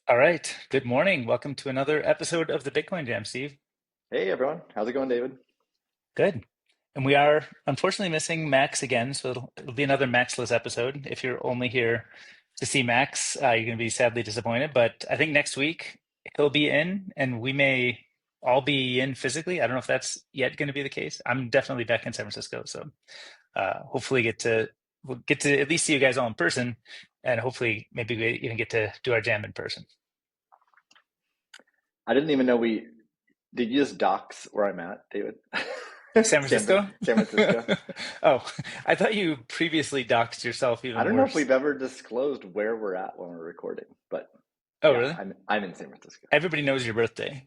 All right. Good morning. Welcome to another episode of the Bitcoin Jam, Steve. Hey everyone, how's it going, David? Good. And we are unfortunately missing Max again, so it'll be another Maxless episode. If you're only here to see Max, you're going to be sadly disappointed. But I think next week he'll be in, and we may all be in physically. I don't know if that's yet going to be the case. I'm definitely back in San Francisco, so hopefully we'll get to at least see you guys all in person, and hopefully maybe we even get to do our jam in person. I didn't even know did you just dox where I'm at, David? San Francisco? San Francisco. Oh, I thought you previously doxed yourself I even don't know if worse. we've ever disclosed where we're at when we're recording, but Oh, yeah, really? I'm in San Francisco. Everybody knows your birthday.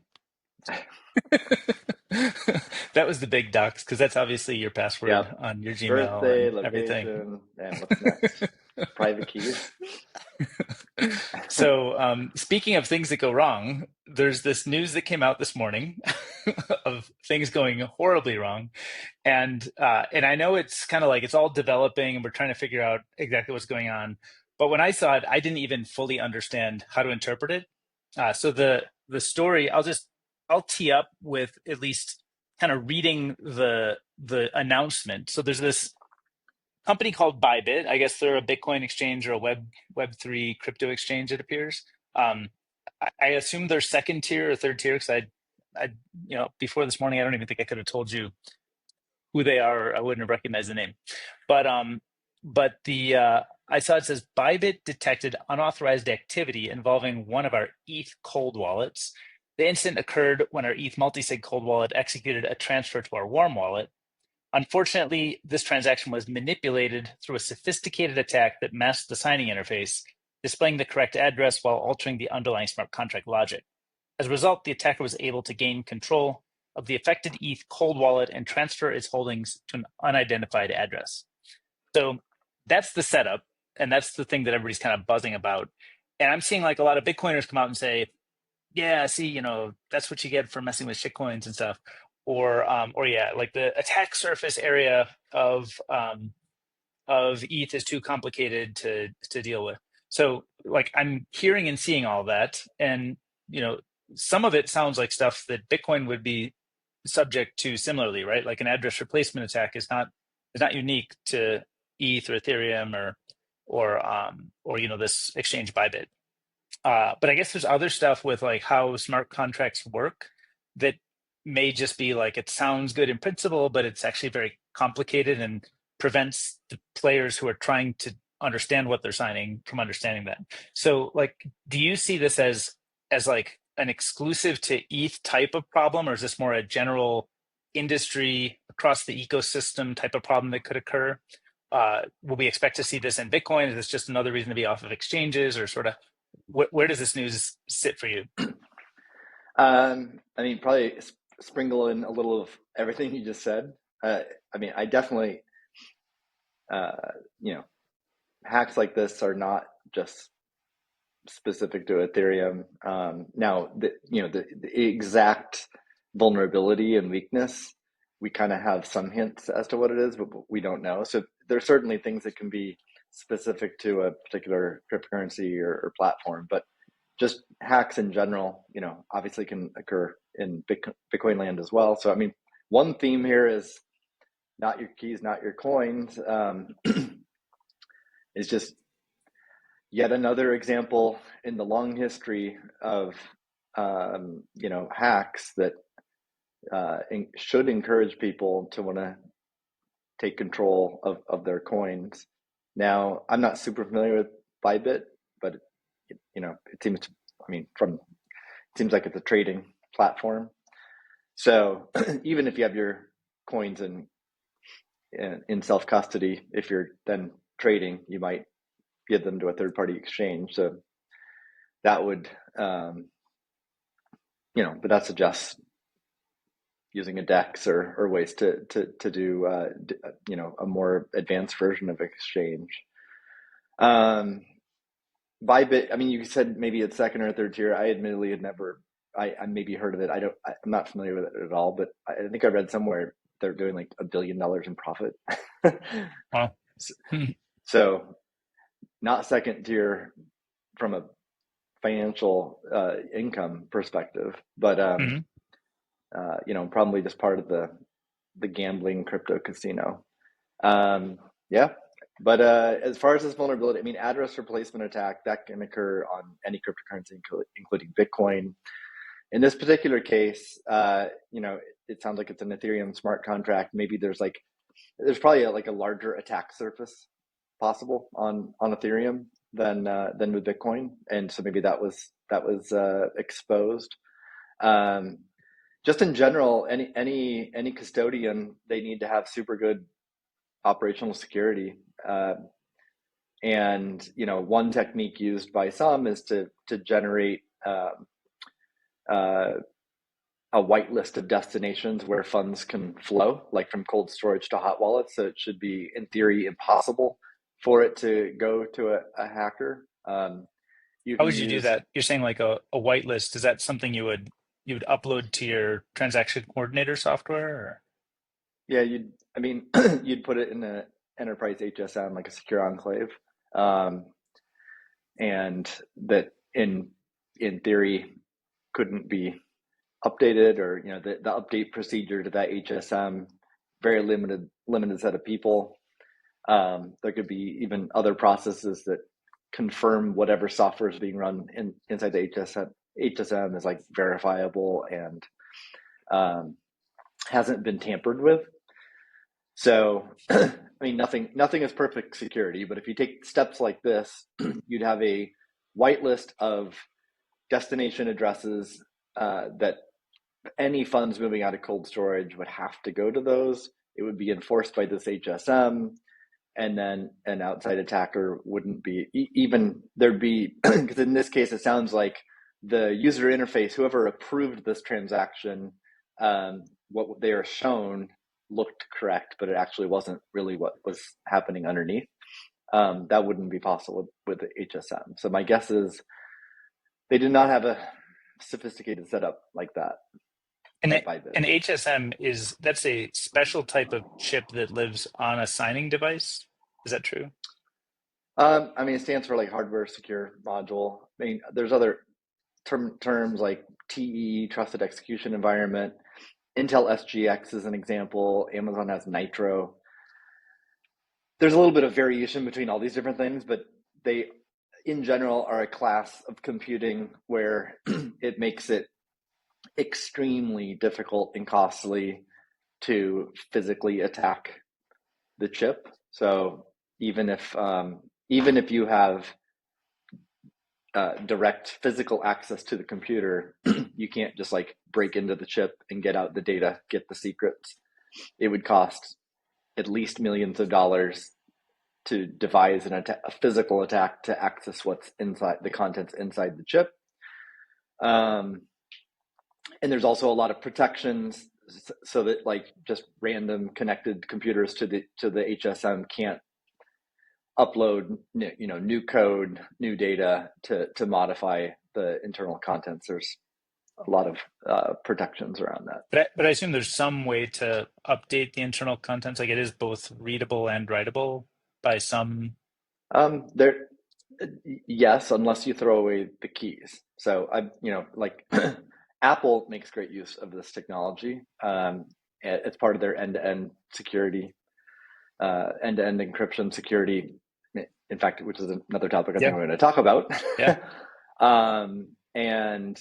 That was the big dox because that's obviously your password Yep. on your Gmail Birthday, and everything. location, and what's next? Private keys. So, speaking of things that go wrong, there's this news that came out this morning of things going horribly wrong. And I know it's kind of like it's all developing and we're trying to figure out exactly what's going on. But when I saw it, I didn't even fully understand how to interpret it. So the story, I'll tee up with at least kind of reading the announcement. So there's this company called Bybit. I guess they're a Bitcoin exchange or a Web3 crypto exchange, it appears. Um, I assume they're second tier or third tier because I, before this morning, I don't even think I could have told you who they are. Or I wouldn't have recognized the name. But the I saw it says Bybit detected unauthorized activity involving one of our ETH cold wallets. The incident occurred when our ETH multisig cold wallet executed a transfer to our warm wallet. Unfortunately, this transaction was manipulated through a sophisticated attack that masked the signing interface, displaying the correct address while altering the underlying smart contract logic. As a result, the attacker was able to gain control of the affected ETH cold wallet and transfer its holdings to an unidentified address. So that's the setup, and that's the thing that everybody's kind of buzzing about. And I'm seeing like a lot of Bitcoiners come out and say, "Yeah, see, that's what you get for messing with shitcoins and stuff," or yeah, like the attack surface area of ETH is too complicated to deal with. So like I'm hearing and seeing all that, and you know, some of it sounds like stuff that Bitcoin would be subject to similarly, right? Like an address replacement attack is not unique to ETH or Ethereum or this exchange Bybit. But I guess there's other stuff with like how smart contracts work that may just be like it sounds good in principle, but it's actually very complicated and prevents the players who are trying to understand what they're signing from understanding that. So, like, do you see this as like an exclusive to ETH type of problem, or is this more a general industry across the ecosystem type of problem that could occur? Will we expect to see this in Bitcoin? Is this just another reason to be off of exchanges, or sort of where does this news sit for you? I mean, probably sprinkle in a little of everything you just said. I mean, I definitely, uh, you know, hacks like this are not just specific to Ethereum. Now, the exact vulnerability and weakness, we kind of have some hints as to what it is, but we don't know. So there's certainly things that can be specific to a particular cryptocurrency or platform, but just hacks in general, obviously can occur in Bitcoin land as well. So, I mean, one theme here is not your keys, not your coins. Is just yet another example in the long history of hacks that should encourage people to want to take control of their coins. Now, I'm not super familiar with Bybit, but it seems, I mean, it seems like it's a trading platform. So even if you have your coins in self custody, if you're then trading, you might give them to a third party exchange. So that would, but that suggests using a DEX or ways to do, a more advanced version of exchange. Bybit, I mean, you said maybe it's second or third tier. I admittedly had never, I maybe heard of it. I'm not familiar with it at all, but I think I read somewhere they're doing like $1 billion in profit. Well, So not second tier from a financial income perspective, but Hmm. probably just part of the gambling crypto casino. Yeah, but as far as this vulnerability, I mean, address replacement attack that can occur on any cryptocurrency, including Bitcoin. In this particular case, it sounds like it's an Ethereum smart contract. Maybe there's probably like a larger attack surface possible on Ethereum than with Bitcoin, and so maybe that was exposed. Um, just in general, any custodian, they need to have super good operational security. And one technique used by some is to generate uh, a whitelist of destinations where funds can flow, like from cold storage to hot wallets. So it should be, in theory, impossible for it to go to a hacker. You How can would you do use, that? You're saying like a whitelist. Is that something you would upload to your transaction coordinator software? Or? yeah, I mean, you'd put it in an enterprise HSM, like a secure enclave, um, and that in theory couldn't be updated, or the update procedure to that HSM, very limited set of people. There could be even other processes that confirm whatever software is being run inside the HSM is like verifiable and um, hasn't been tampered with. So, I mean, nothing is perfect security, but if you take steps like this, you'd have a whitelist of destination addresses that any funds moving out of cold storage would have to go to those. It would be enforced by this HSM, and then an outside attacker wouldn't be even there'd be because in this case it sounds like the user interface, whoever approved this transaction, what they are shown looked correct, but it actually wasn't really what was happening underneath. That wouldn't be possible with the HSM. So my guess is they did not have a sophisticated setup like that And at Bybit. an HSM that's a special type of chip that lives on a signing device. Is that true? I mean, it stands for like hardware secure module. I mean, there's other terms like TE, trusted execution environment. Intel SGX is an example. Amazon has Nitro. There's a little bit of variation between all these different things, but they, in general, are a class of computing where it makes it extremely difficult and costly to physically attack the chip. So even if you have direct physical access to the computer, you can't just like break into the chip and get out the data, get the secrets. It would cost at least millions of dollars to devise a physical attack to access what's inside the contents inside the chip. Um, and there's also a lot of protections so that like just random connected computers to the HSM can't upload new code, new data to modify the internal contents. There's a lot of protections around that. But I assume there's some way to update the internal contents. Like it is both readable and writable by some. There, yes, unless you throw away the keys. So like Apple makes great use of this technology. It's part of their end-to-end security, end-to-end encryption security. In fact, which is another topic I think Yeah, I'm going to talk about. yeah. And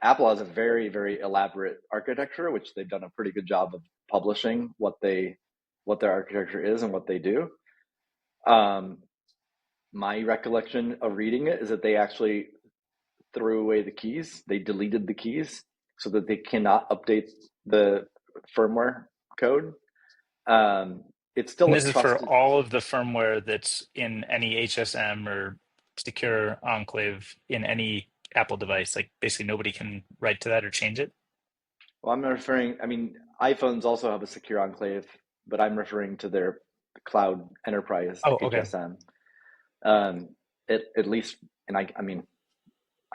Apple has a very, very elaborate architecture, which they've done a pretty good job of publishing what their architecture is and what they do. Um, my recollection of reading it is that they actually threw away the keys. They deleted the keys so that they cannot update the firmware code. It's still And a this is for trusted. all of the firmware that's in any HSM or secure enclave in any Apple device. Like basically nobody can write to that or change it. Well, I'm referring. I mean, iPhones also have a secure enclave, but I'm referring to their cloud enterprise Oh, okay. HSM. Um, at least, and I mean,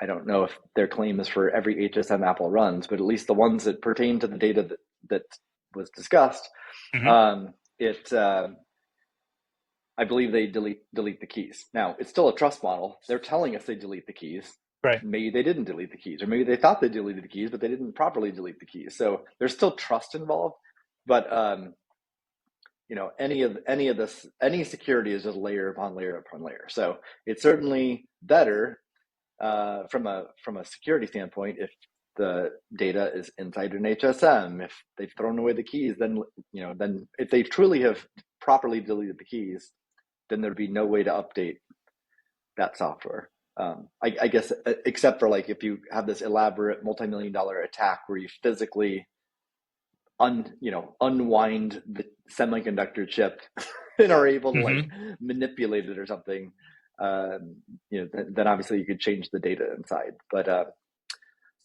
I don't know if their claim is for every HSM Apple runs, but at least the ones that pertain to the data that was discussed, Hmm. it I believe they delete the keys. Now it's still a trust model. They're telling us they delete the keys. Right. maybe they didn't delete the keys, or maybe they thought they deleted the keys, but they didn't properly delete the keys. So there's still trust involved, but any of this, any security is just layer upon layer upon layer. So it's certainly better from a security standpoint if the data is inside an HSM. If they've thrown away the keys, then if they truly have properly deleted the keys, then there'd be no way to update that software. I guess except for like if you have this elaborate multi-million-dollar attack where you physically unwind the semiconductor chip and are able to like Hmm. manipulate it or something, then obviously you could change the data inside. But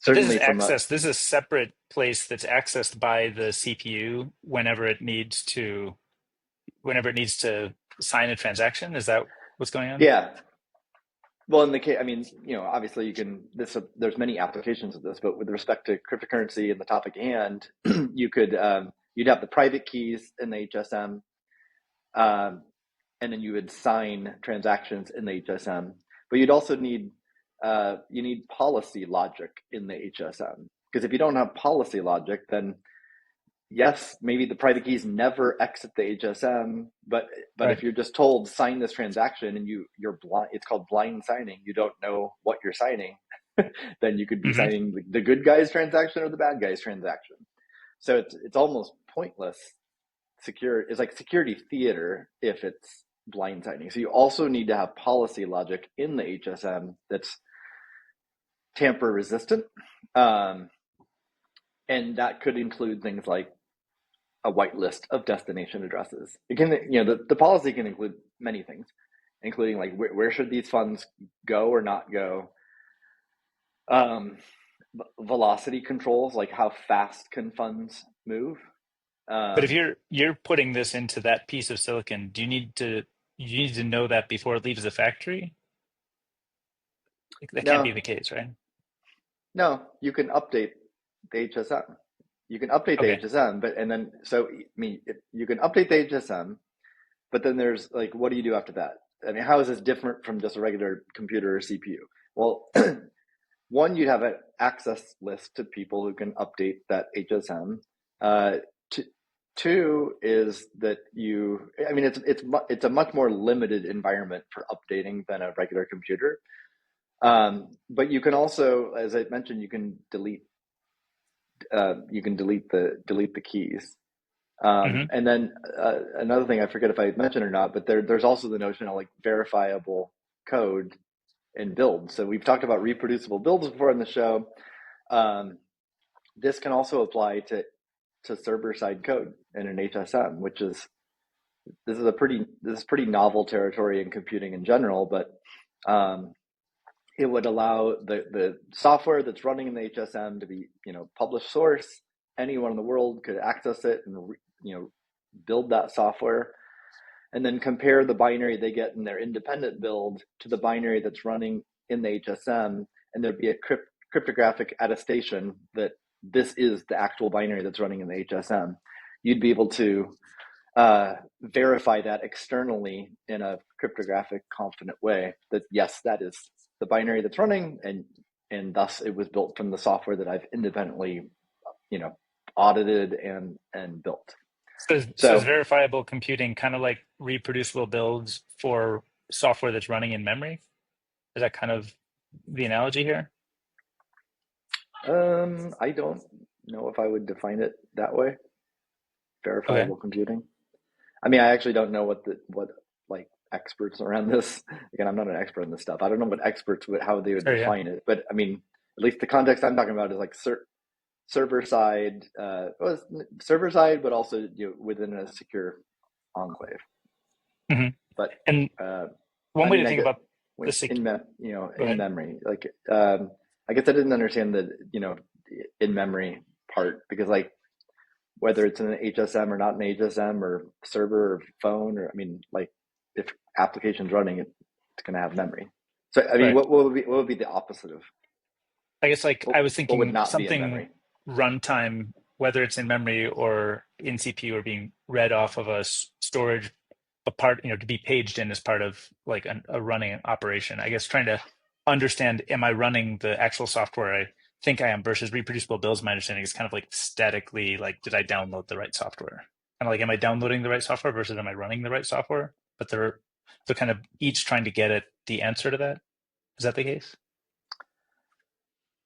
But this is certainly from a this is a separate place that's accessed by the CPU whenever it needs to sign a transaction. Is that what's going on? yeah. Well, in the case, I mean, obviously you can. There's many applications of this, but with respect to cryptocurrency and the topic at hand, you'd have the private keys in the HSM, um, and then you would sign transactions in the HSM. But you'd also need policy logic in the HSM, because if you don't have policy logic, then yes, maybe the private keys never exit the HSM, but Right. if you're just told sign this transaction and you're blind, it's called blind signing. You don't know what you're signing, then you could be Hmm. signing the good guy's transaction or the bad guy's transaction. So it's almost pointless. It's like security theater if it's blind signing. So you also need to have policy logic in the HSM that's tamper resistant, um, and that could include things like a whitelist of destination addresses. It can, the policy can include many things, including like where should these funds go or not go. Um, Velocity controls, like how fast can funds move. But if Um, you're putting this into that piece of silicon, you need to know that before it leaves the factory? Like, that can't be no, the case, right? no, you can update the HSM. You can update the Okay. HSM, but and then so I mean you can update the HSM, but then there's like, what do you do after that? I mean, how is this different from just a regular computer or CPU? Well, one, you'd have an access list to people who can update that HSM. Uh, t- Two is that I mean, it's a much more limited environment for updating than a regular computer. But you can also, as I mentioned, you can delete the keys. Hmm. And then another thing, I forget if I mentioned or not, but there's also the notion of like verifiable code and build. So we've talked about reproducible builds before in the show. Um, this can also apply to server side code in an HSM, which is this is pretty novel territory in computing in general, but um, it would allow the software that's running in the HSM to be published source. Anyone in the world could access it and build that software, and then compare the binary they get in their independent build to the binary that's running in the HSM, and there'd be a cryptographic attestation that this is the actual binary that's running in the HSM. You'd be able to verify that externally in a cryptographic confident way that yes, that is the binary that's running, and thus it was built from the software that I've independently, you know, audited and built. So is So verifiable computing kind of like reproducible builds for software that's running in memory? Is that kind of the analogy here? I don't know if I would define it that way. Okay. Verifiable computing. I mean, I actually don't know what like experts around this. Again, I'm not an expert in this stuff. I don't know what experts would how they would Sure, yeah. define it. But I mean, at least the context I'm talking about is like server side, server side, but also within a secure enclave. Hmm. But And uh, one I way mean, to I think get about the sec go in ahead. memory. Like I guess I didn't understand the in memory part, because like whether it's in an HSM or not an HSM or server or phone, or I mean, like if application's running, it's going to have memory. So I mean, Right. what would be the opposite of I guess like what, I was what would thinking not be in something memory? runtime, whether it's in memory or in CPU or being read off of a storage, a part, to be paged in as part of like a running operation. I guess trying to understand, am I running the actual software I think I am versus reproducible builds? My understanding is kind of like statically, like, did I download the right software? Kind of like, am I downloading the right software versus am I running the right software? But they're kind of each trying to get at the answer to that. Is that the case?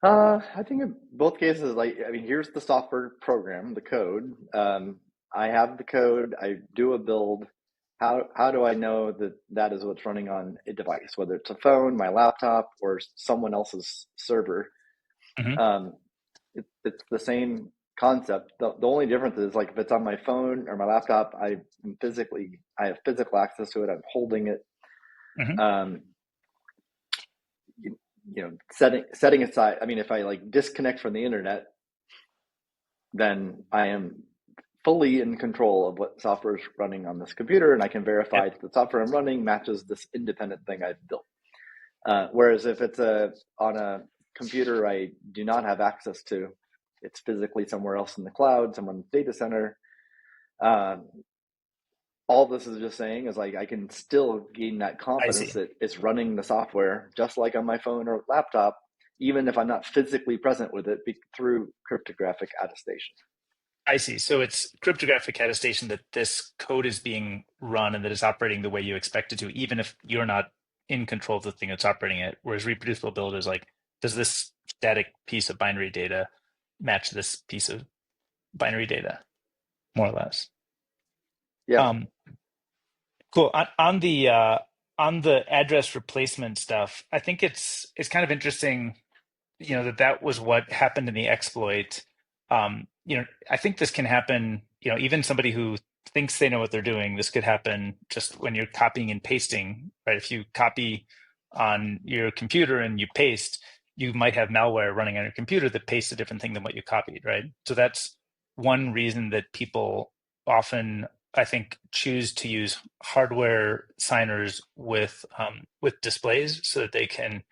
I think in both cases, like, I mean, here's the software program, the code. I have the code. I do a build. How do I know that that is what's running on a device, whether it's a phone, my laptop, or someone else's server? Hmm. Um, it's the same concept. The only difference is, like, if it's on my phone or my laptop, I have physical access to it. I'm holding it. Hmm. Um, setting aside, I mean, if I like disconnect from the internet, then I am fully in control of what software is running on this computer, and I can Yep. verify that the software I'm running matches this independent thing I've built. Whereas if it's on a computer I do not have access to, it's physically somewhere else in the cloud, someone's data center. Um, all this is just saying is, like, I can still gain that I confidence see. that it's running the software just like on my phone or laptop, even if I'm not physically present with it through cryptographic attestation. I see. So it's cryptographic attestation that this code is being run and that it's operating the way you expect it to, even if you're not in control of the thing that's operating it. Whereas reproducible build is like, does this static piece of binary data match this piece of binary data, more or less? Yeah, Um, cool. On the address replacement stuff, I think it's kind of interesting, that was what happened in the exploit. I think this can happen, even somebody who thinks they know what they're doing, this could happen just when you're copying and pasting, right? If you copy on your computer and you paste, you might have malware running on your computer that pastes a different thing than what you copied, right? So that's one reason that people often, I think, choose to use hardware signers with displays so that they can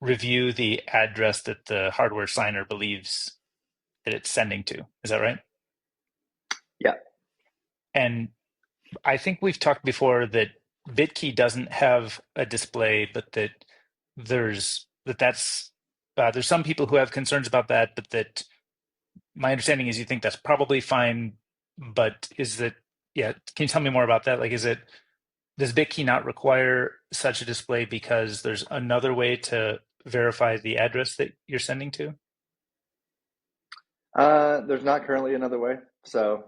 review the address that the hardware signer believes that it's sending to. Is that right? yeah. And I think we've talked before that BitKey doesn't have a display, but that there's some people who have concerns about that, but that my understanding is you think that's probably fine. But is that, yeah? Can you tell me more about that? Like, does BitKey not require such a display because there's another way to verify the address that you're sending to? There's not currently another way. So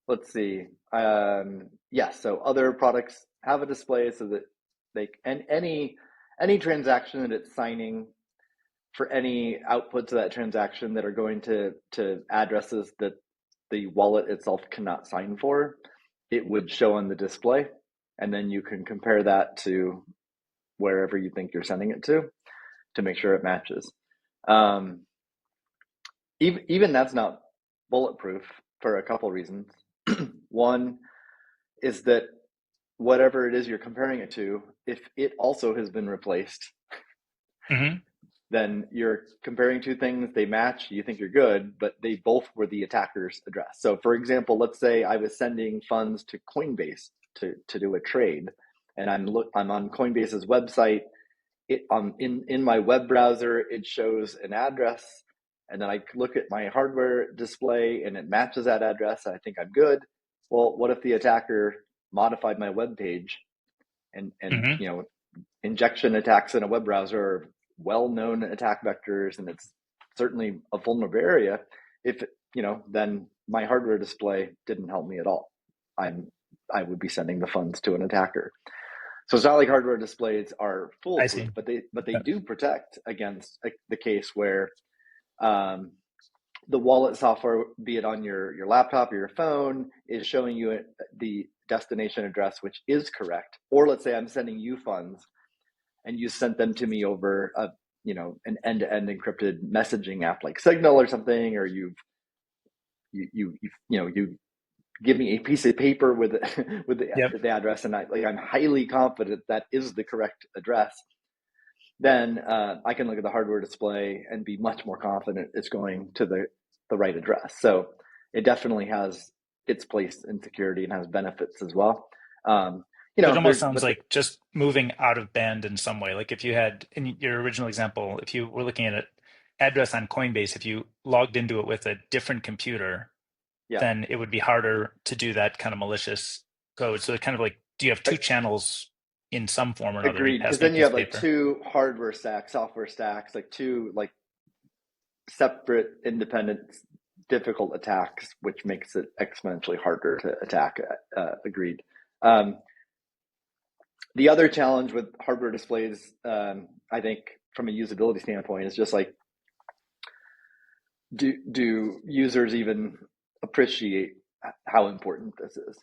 let's see. Yeah, so other products have a display so that and any transaction that it's signing for any outputs of that transaction that are going to addresses that the wallet itself cannot sign for, it would show on the display, and then you can compare that to wherever you think you're sending it to make sure it matches. Um, even that's not bulletproof for a couple reasons. One is that whatever it is you're comparing it to, if it also has been replaced, Hmm. then you're comparing two things, they match, you think you're good, but they both were the attacker's address. So, for example, let's say I was sending funds to Coinbase to do a trade, and I'm on Coinbase's website. In my web browser, it shows an address, and then I look at my hardware display and it matches that address, and I think I'm good. Well, what if the attacker modified my web page, and Hmm. injection attacks in a web browser are well-known attack vectors, and it's certainly a vulnerable area. If then my hardware display didn't help me at all. I'm I would be sending the funds to an attacker. So it's not like hardware displays are I foolproof, see. but they Yeah. do protect against the case where um, the wallet software, be it on your laptop or your phone, is showing you the destination address, which is correct. Or let's say I'm sending you funds and you sent them to me over an end-to-end encrypted messaging app like Signal or something, or you give me a piece of paper with with Yep. the address, and I'm highly confident that is the correct address. Then I can look at the hardware display and be much more confident it's going to the right address. So it definitely has its place in security and has benefits as well. you So it know, almost they're sounds but like just moving out of band in some way. Like if you had, in your original example, if you were looking at an address on Coinbase, if you logged into it with a different computer, yeah, then it would be harder to do that kind of malicious code. So it kind of like, do you have two channels in some form or another? You agreed. pass Because me a then you piece have of like paper. two hardware stacks, software stacks, like two like separate, independent, difficult attacks, which makes it exponentially harder to attack. Agreed. Um, the other challenge with hardware displays, I think, from a usability standpoint, is just like, do users even appreciate how important this is?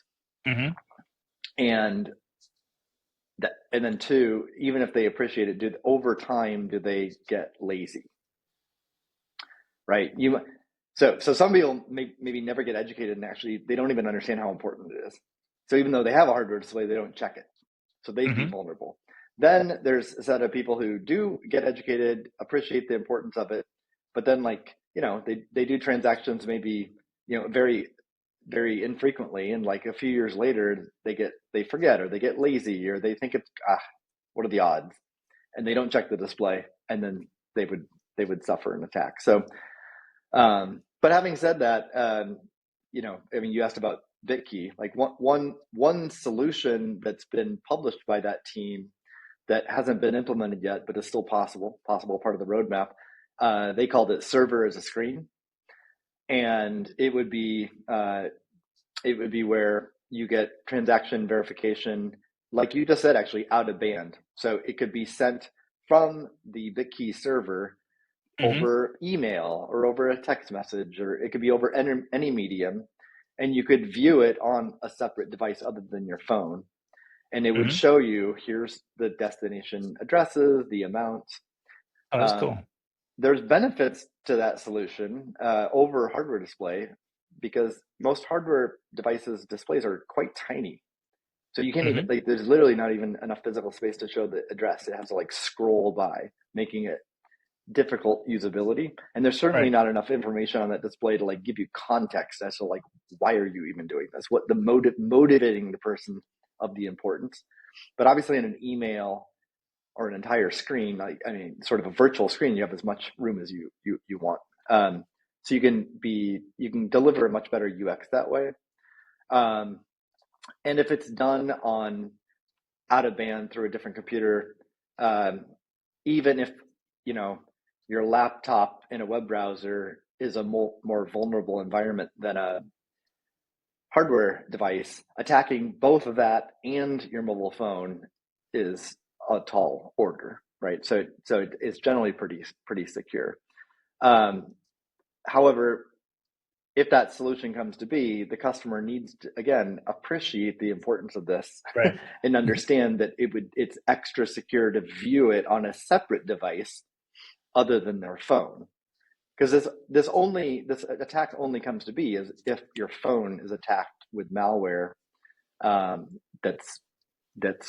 Hmm. And that, and then two, even if they appreciate it, over time do they get lazy? Right? So some people maybe never get educated, and actually they don't even understand how important it is. So even though they have a hardware display, they don't check it. So they'd be Hmm. vulnerable. Then there's a set of people who do get educated, appreciate the importance of it, but then like, they do transactions maybe, very, very infrequently, and like a few years later they forget, or they get lazy, or they think it's what are the odds? And they don't check the display, and then they would suffer an attack. So but having said that, I mean, you asked about BitKey. Like one solution that's been published by that team that hasn't been implemented yet, but is still possible part of the roadmap. They called it server as a screen, and it would be where you get transaction verification, like you just said, actually out of band. So it could be sent from the BitKey server Hmm. over email or over a text message, or it could be over any medium, and you could view it on a separate device other than your phone, and it would Hmm. show you, here's the destination addresses, the amounts. Oh, that's um, cool. there's benefits to that solution over hardware display, because most hardware devices displays are quite tiny. So you can't even, Hmm. like, there's literally not even enough physical space to show the address. It has to like scroll by, making it difficult usability. And there's certainly Right. not enough information on that display to like give you context as to like, why are you even doing this? What the motivating the person of the importance. But obviously in an email or an entire screen, like, I mean, sort of a virtual screen, you have as much room as you want. So you can deliver a much better UX that way. Um, and if it's done on out of band through a different computer, um, even if you know your laptop in a web browser is a more vulnerable environment than a hardware device, attacking both of that and your mobile phone is a tall order, right? So it's generally pretty secure. Um, However, if that solution comes to be, the customer needs to, again, appreciate the importance of this Right. and understand that it's extra secure to view it on a separate device other than their phone. Because this attack only comes to be is if your phone is attacked with malware, that's that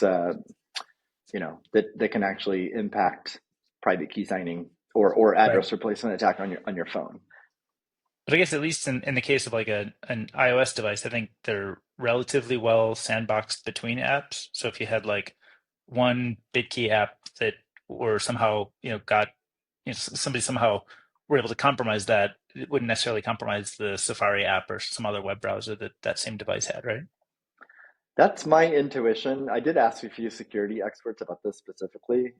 can actually impact private key signing or Right. address replacement attack on your phone. But I guess at least in the case of like an iOS device, I think they're relatively well sandboxed between apps. So if you had like one BitKey app that or somehow, got, somebody somehow were able to compromise that, it wouldn't necessarily compromise the Safari app or some other web browser that that same device had, right? That's my intuition. I did ask a few security experts about this specifically.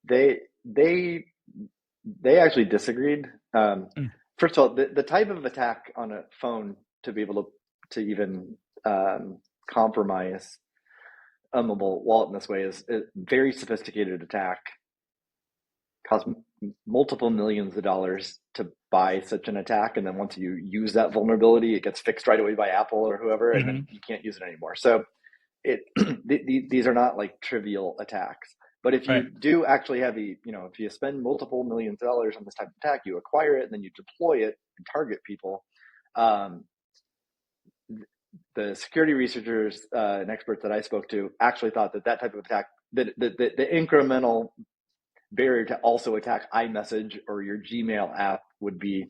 They they they actually disagreed. Mm. First of all, the type of attack on a phone to be able to even compromise a mobile wallet in this way is a very sophisticated attack. Costs multiple millions of dollars to buy such an attack, and then once you use that vulnerability, it gets fixed right away by Apple or whoever, and then Hmm. you can't use it anymore. So it these are not like trivial attacks. But if you Right. do actually have if you spend multiple millions of dollars on this type of attack, you acquire it and then you deploy it and target people. Um, the security researchers and experts that I spoke to actually thought that type of attack, the incremental barrier to also attack iMessage or your Gmail app would be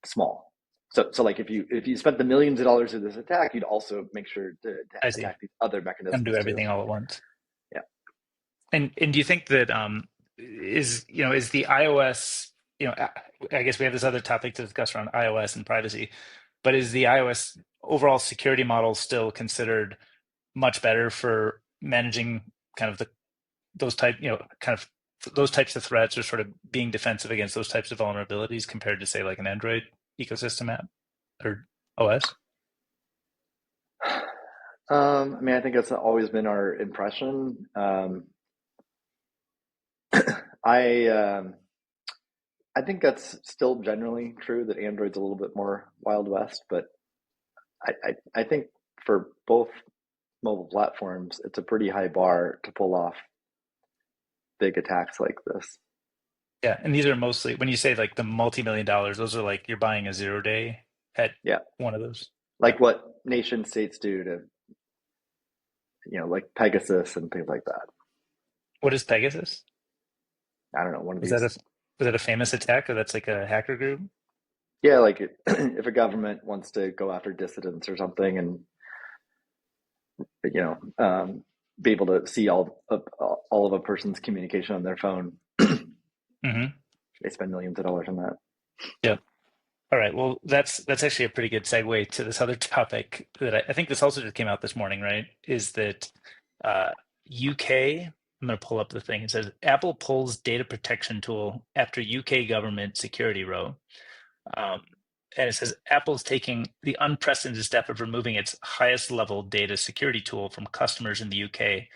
small. So like if you spent the millions of dollars of this attack, you'd also make sure to I see. attack these other Undo mechanisms too. everything all at once. Yeah. And do you think that is the iOS, I guess we have this other topic to discuss around iOS and privacy, but is the iOS overall security model still considered much better for managing kind of those type, kind of those types of threats, or sort of being defensive against those types of vulnerabilities compared to, say, like an Android ecosystem app or OS? I mean, I think that's always been our impression. I I think that's still generally true that Android's a little bit more Wild West, but I think for both mobile platforms, it's a pretty high bar to pull off big attacks like this. Yeah, and these are mostly, when you say like the multi-million dollars, those are like you're buying a 0 day at Yeah, one of those. Yeah. like what nation states do to, like Pegasus and things like that. What is Pegasus? I don't know, one of Was that a these. was that a famous attack, or that's like a hacker group? Yeah, like if a government wants to go after dissidents or something, and you know, be able to see all of a person's communication on their phone, Hmm. they spend millions of dollars on that. Yeah. All right. Well, that's actually a pretty good segue to this other topic that I think this also just came out this morning, right? Is that uh, UK? I'm going to pull up the thing. It says Apple pulls data protection tool after UK government security row. Um, and it says Apple's taking the unprecedented step of removing its highest level data security tool from customers in the UK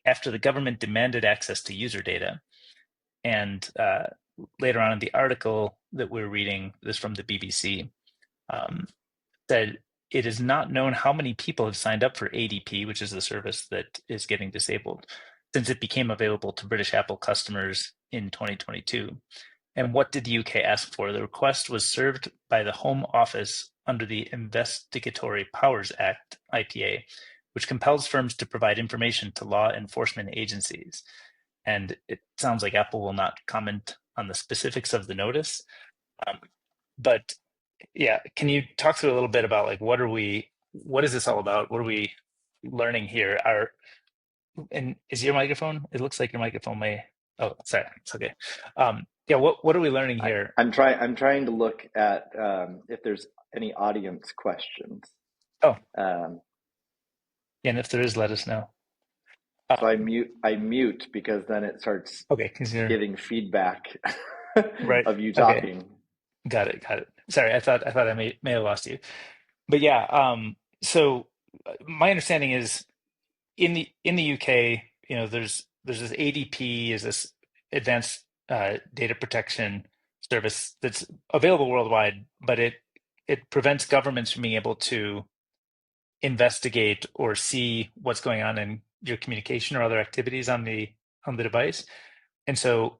after the government demanded access to user data. And later on in the article that we're reading, this from the BBC, um, said it is not known how many people have signed up for ADP, which is the service that is getting disabled, since it became available to British Apple customers in 2022. And what did the UK ask for? The request was served by the Home Office under the Investigatory Powers Act, IPA, which compels firms to provide information to law enforcement agencies. And it sounds like Apple will not comment on the specifics of the notice. Um, but yeah, can you talk through a little bit about like what is this all about? What are we learning here? And is your microphone? It looks like your microphone may. Oh, sorry, it's okay. Yeah, what are we learning I, here? I'm trying to look at if there's any audience questions. Oh, Um, and if there is, let us know. so Um, I mute because then it starts okay, because you're giving feedback right. of you Okay, talking. got it. Sorry, I thought I may have lost you. But yeah, so my understanding is in the UK, there's this ADP, is this advanced data protection service that's available worldwide, but it prevents governments from being able to investigate or see what's going on in your communication or other activities on the device. And so,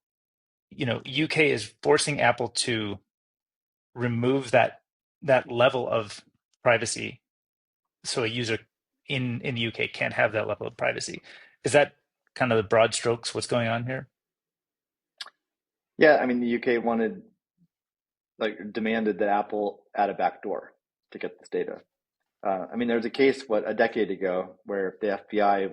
UK is forcing Apple to remove that level of privacy, so a user in the UK can't have that level of privacy. Is that kind of the broad strokes what's going on here? Yeah, I mean the UK demanded that Apple add a backdoor to get this data. I mean, there was a case a decade ago where the FBI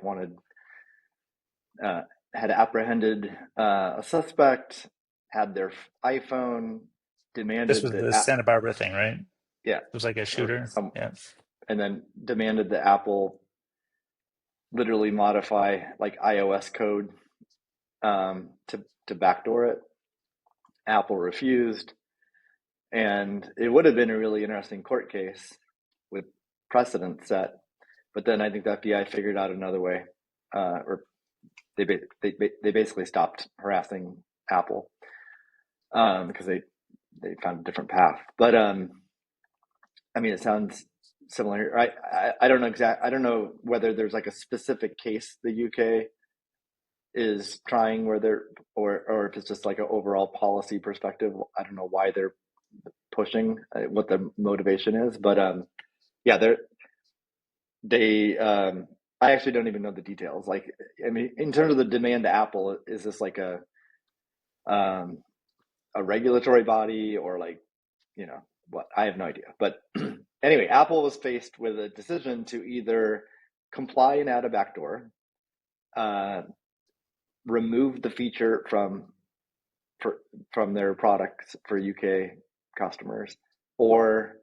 uh, had apprehended a suspect, had their iPhone, This demanded was that the Santa Barbara thing, right? It yeah, was like a or shooter. some, Yeah. and then demanded that Apple literally modify like iOS code to backdoor it. Apple refused, and it would have been a really interesting court case with precedent set. But then I think the FBI figured out another way, or they basically stopped harassing Apple because they found a different path. But I mean, it sounds similar. I don't know I don't know whether there's like a specific case the UK is trying where they're or if it's just like an overall policy perspective. I don't know why they're pushing what the motivation is, but yeah, they I actually don't even know the details. Like, I mean, in terms of the demand to Apple, is this like um, a regulatory body or like, you know? what, I have no idea. But anyway, Apple was faced with a decision to either comply and add a backdoor, uh, remove the feature from their products for UK customers, or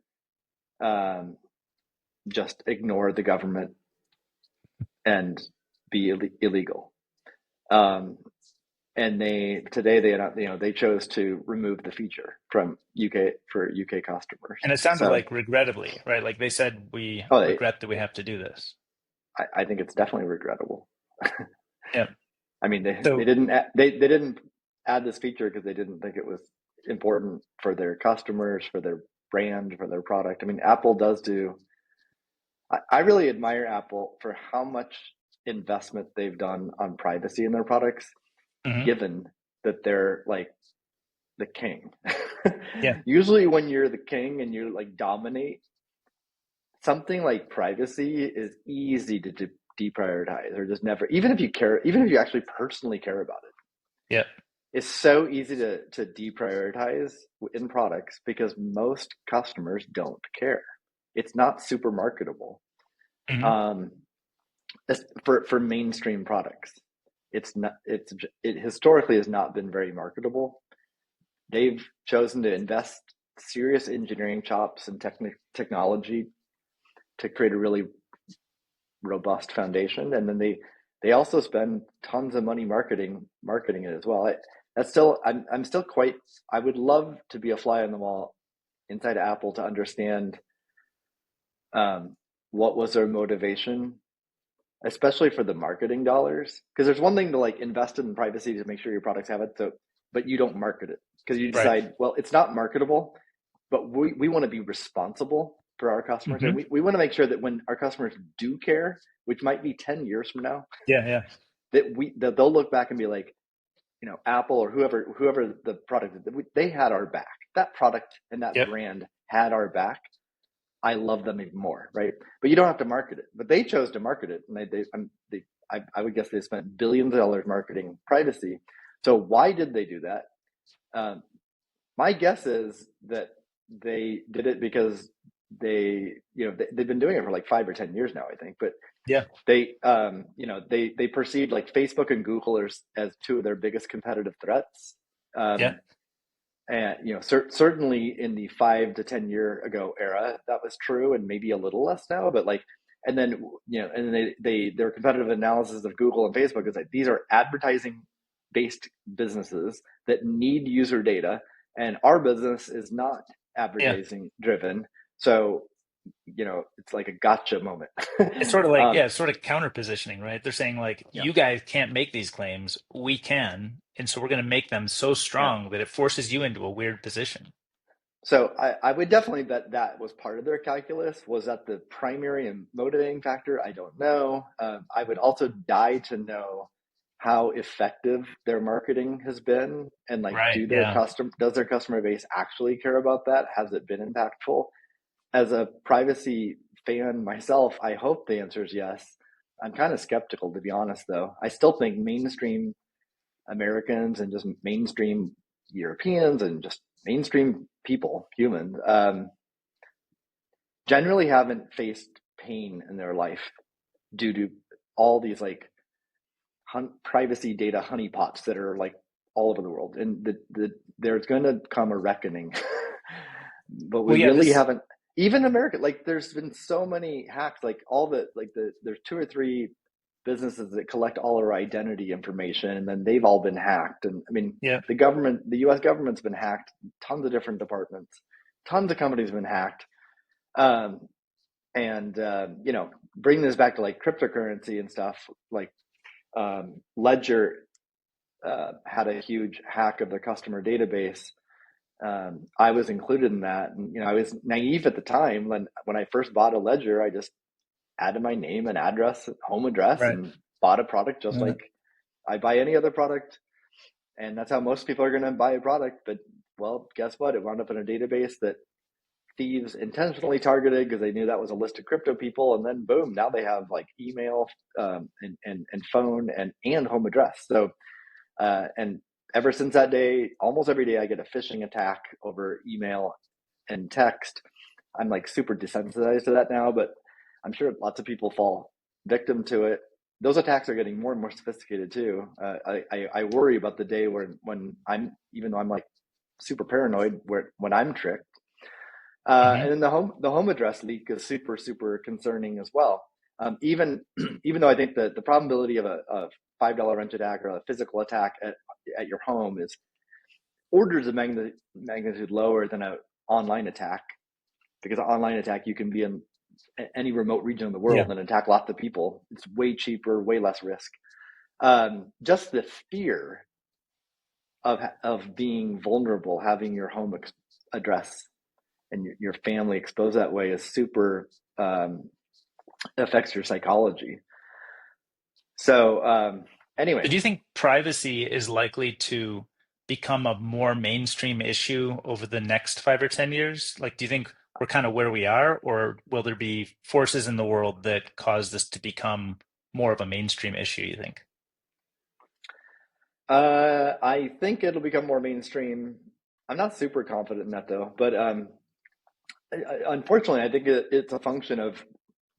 um, just ignore the government and be illegal. Um, and they chose to remove the feature from UK customers. And it sounded So like regrettably, right? Like they said, we oh, regret that we have to do this. I think it's definitely regrettable. Yeah. I mean, So, they didn't add this feature because they didn't think it was important for their customers, for their brand, for their product. I mean, Apple does do. I really admire Apple for how much investment they've done on privacy in their products, mhm. given that they're like the king. Yeah, Usually, when you're the king and you like dominate, something like privacy is easy to deprioritize or just never. Even if you care, even if you actually personally care about it, yeah. it's so easy to deprioritize in products because most customers don't care. It's not super marketable. Mhm. Um, for mainstream products, it's not. It historically has not been very marketable. They've chosen to invest serious engineering chops and technology to create a really robust foundation, and then they also spend tons of money marketing it as well. That's still I'm still quite. I would love to be a fly on the wall inside Apple to understand um, what was their motivation, especially for the marketing dollars. Because there's one thing to like invest in privacy to make sure your products have it, so but you don't market it because you Right. decide, well, it's not marketable, but we want to be responsible for our customers, and Hmm. we want to make sure that when our customers do care, which might be 10 years from now, Yeah, yeah. that they'll look back and be like, Apple or whoever the product, they had our back. That product and that Yep. brand had our back. I love them even more, right? But you don't have to market it. But they chose to market it, and I would guess they spent billions of dollars marketing privacy. So why did they do that? Um, my guess is that they did it because they've been doing it for like 5 or 10 years now, I think. But Yeah, they perceived like Facebook and Google as two of their biggest competitive threats. yeah, Um, and certainly in the 5 to 10 year ago era, that was true, and maybe a little less now. But like, and then and then their competitive analysis of Google and Facebook is like these are advertising based businesses that need user data, and our business is not yeah. advertising driven. So it's like a gotcha moment. It's sort of like, um, yeah, it's sort of counter positioning, right? They're saying like, yeah, you guys can't make these claims, we can, and so we're going to make them so yeah. strong that it forces you into a weird position. So I would definitely bet that was part of their calculus. Was that the primary and motivating factor? I don't know. I would also die to know how effective their marketing has been, and like, Right. Yeah. does their customer base actually care about that? Has it been impactful? As a privacy fan myself, I hope the answer is yes. I'm kind of skeptical, to be honest, though. I still think mainstream Americans and just mainstream Europeans and just mainstream people, humans, generally haven't faced pain in their life due to all these like privacy data honeypots that are like all over the world, and there's going to come a reckoning. But we Well, yeah, really this, haven't. Even America, like there's been so many hacks, like there's two or three businesses that collect all our identity information, and then they've all been hacked. And I mean, yeah, the U.S. government's been hacked, tons of different departments, tons of companies have been hacked. Um, and bring this back to like cryptocurrency and stuff, like Ledger had a huge hack of their customer database. I was included in that, and I was naive at the time. When I first bought a Ledger, I just added my name and address, home address, right. and bought a product just Uh, like I buy any other product. And that's how most people are going to buy a product. But well, guess what? It wound up in a database that thieves intentionally targeted because they knew that was a list of crypto people. And then boom, now they have like email, and phone and home address. So and ever since that day, almost every day I get a phishing attack over email and text. I'm like super desensitized to that now, but I'm sure lots of people fall victim to it. Those attacks are getting more and more sophisticated too. I worry about the day when I'm, even though I'm like super paranoid, when I'm tricked. Hmm. And then the home address leak is super concerning as well. Even even though I think that the probability of a $5 wrench attack or a physical attack at your home is orders of magnitude lower than an online attack, because an online attack you can be in any remote region of the world Yeah. and attack lots of people. It's way cheaper, way less risk. Just the fear of being vulnerable, having your home address and your family exposed that way is super affects your psychology. So So anyway, do you think privacy is likely to become a more mainstream issue over the next 5 or 10 years? Like, do you think we're kind of where we are, or will there be forces in the world that cause this to become more of a mainstream issue, you think? I think it'll become more mainstream. I'm not super confident in that though, but unfortunately, I think it's a function of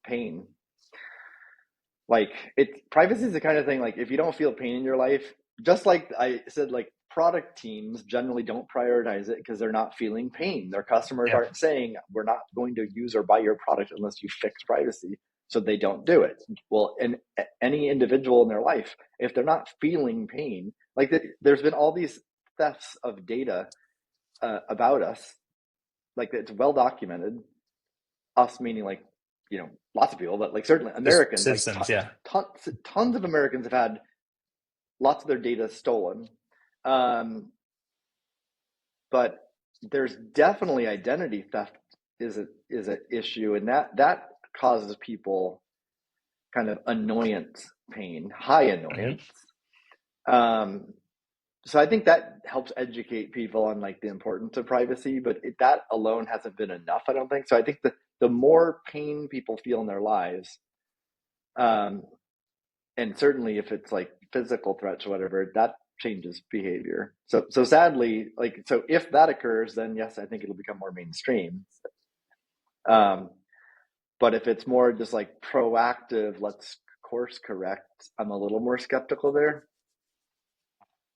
pain. Like, it privacy is the kind of thing, like, if you don't feel pain in your life, just like I said, like, product teams generally don't prioritize it because they're not feeling pain. Their customers Yeah. aren't saying, we're not going to use or buy your product unless you fix privacy, so they don't do it. Well, and any individual in their life, if they're not feeling pain, like, there's been all these thefts of data about us, like, it's well documented. Us meaning, like, lots of people, but like certainly Just Americans, like citizens, yeah. tons of Americans have had lots of their data stolen. Um, but there's definitely identity theft is an issue, and that causes people kind of annoyance, pain, high Hmm. annoyance. Um, so I think that helps educate people on, like, the importance of privacy, but that alone hasn't been enough, I don't think. So I think the more pain people feel in their lives, um, and certainly if it's like physical threats or whatever, that changes behavior. So sadly, like, so if that occurs, then yes, I think it'll become more mainstream. Um, but if it's more just like proactive, let's course correct, I'm a little more skeptical there.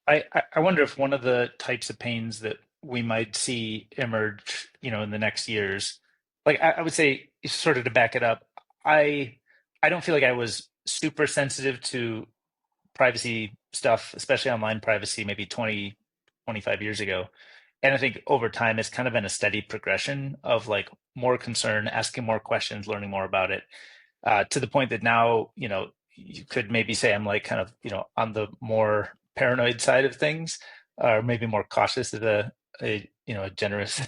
I wonder if one of the types of pains that we might see emerge, in the next years, like I would say, sort of to back it up, I I don't feel like I was super sensitive to privacy stuff, especially online privacy, maybe 20, 25 years ago. And I think over time, it's kind of been a steady progression of like more concern, asking more questions, learning more about it, to the point that now, you could maybe say I'm like kind of, on the more paranoid side of things, or maybe more cautious is a generous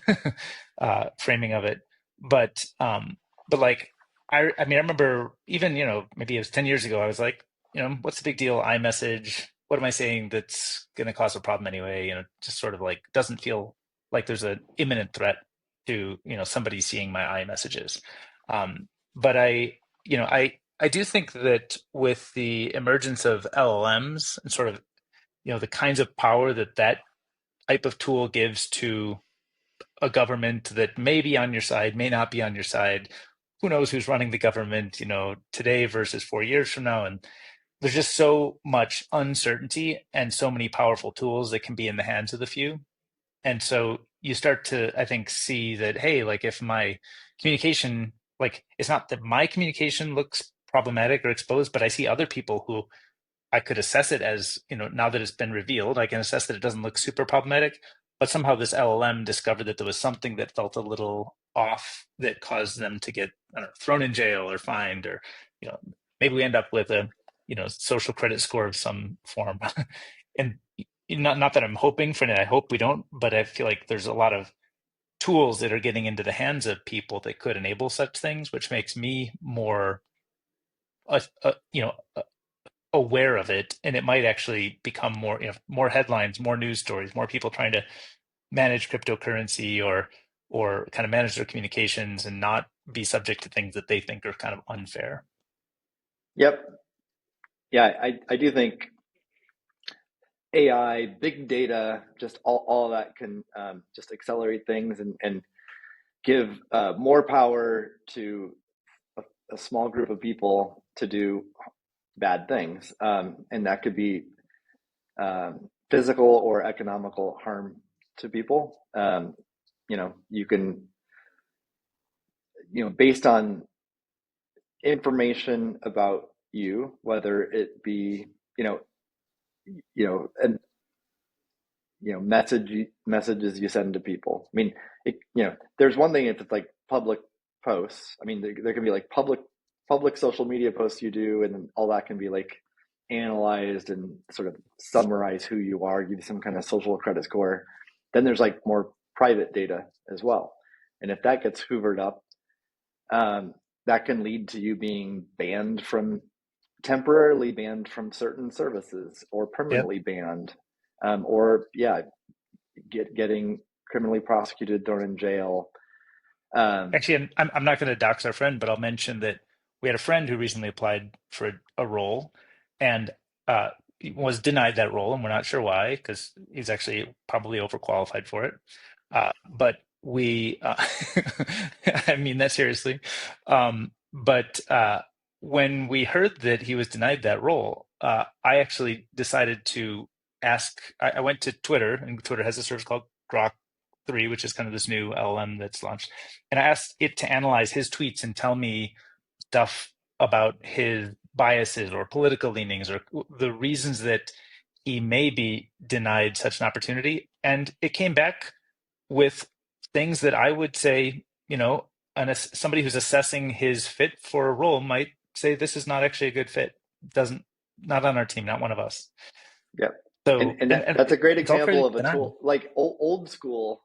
framing of it. But, but like, I mean, I remember even, maybe it was 10 years ago, I was like, what's the big deal? iMessage, what am I saying that's going to cause a problem anyway? Just sort of like doesn't feel like there's an imminent threat to, somebody seeing my iMessages. But I do think that with the emergence of LLMs and sort of, the kinds of power that that type of tool gives to a government that may be on your side, may not be on your side. Who knows who's running the government, today versus 4 years from now? And there's just so much uncertainty and so many powerful tools that can be in the hands of the few. And so you start to, I think, see that, hey, like if my communication, like it's not that my communication looks problematic or exposed, but I see other people who I could assess it as, now that it's been revealed, I can assess that it doesn't look super problematic. But somehow this LLM discovered that there was something that felt a little off that caused them to get, I don't know, thrown in jail or fined, or, you know, maybe we end up with a, social credit score of some form. And not that I'm hoping for it, I hope we don't, but I feel like there's a lot of tools that are getting into the hands of people that could enable such things, which makes me more, aware of it, and it might actually become more, more headlines, more news stories, more people trying to manage cryptocurrency, or kind of manage their communications and not be subject to things that they think are kind of unfair. Yep. Yeah, I do think AI, big data, just all that can just accelerate things, and give more power to a small group of people to do bad things, and that could be physical or economical harm to people. You can, based on information about you, whether it be, and messages you send to people. I mean, there's one thing if it's like public posts. I mean, there can be like public social media posts you do, and then all that can be like analyzed and sort of summarize who you are, give you some kind of social credit score. Then there's like more private data as well, and if that gets hoovered up, that can lead to you being temporarily banned from certain services, or Yep. permanently banned, or yeah, getting criminally prosecuted, thrown in jail. Actually, I'm not going to dox our friend, but I'll mention that we had a friend who recently applied for a role and was denied that role, and we're not sure why, because he's actually probably overqualified for it. But I mean that seriously. But when we heard that he was denied that role, I actually decided to ask. I went to Twitter, and Twitter has a service called Grok 3, which is kind of this new LLM that's launched. And I asked it to analyze his tweets and tell me stuff about his biases or political leanings or the reasons that he may be denied such an opportunity. And it came back with things that I would say, somebody who's assessing his fit for a role might say this is not actually a good fit. Doesn't Not on our team, not one of us. Yeah, and So, and and that's a great it's all example fairly of a benign. tool like old school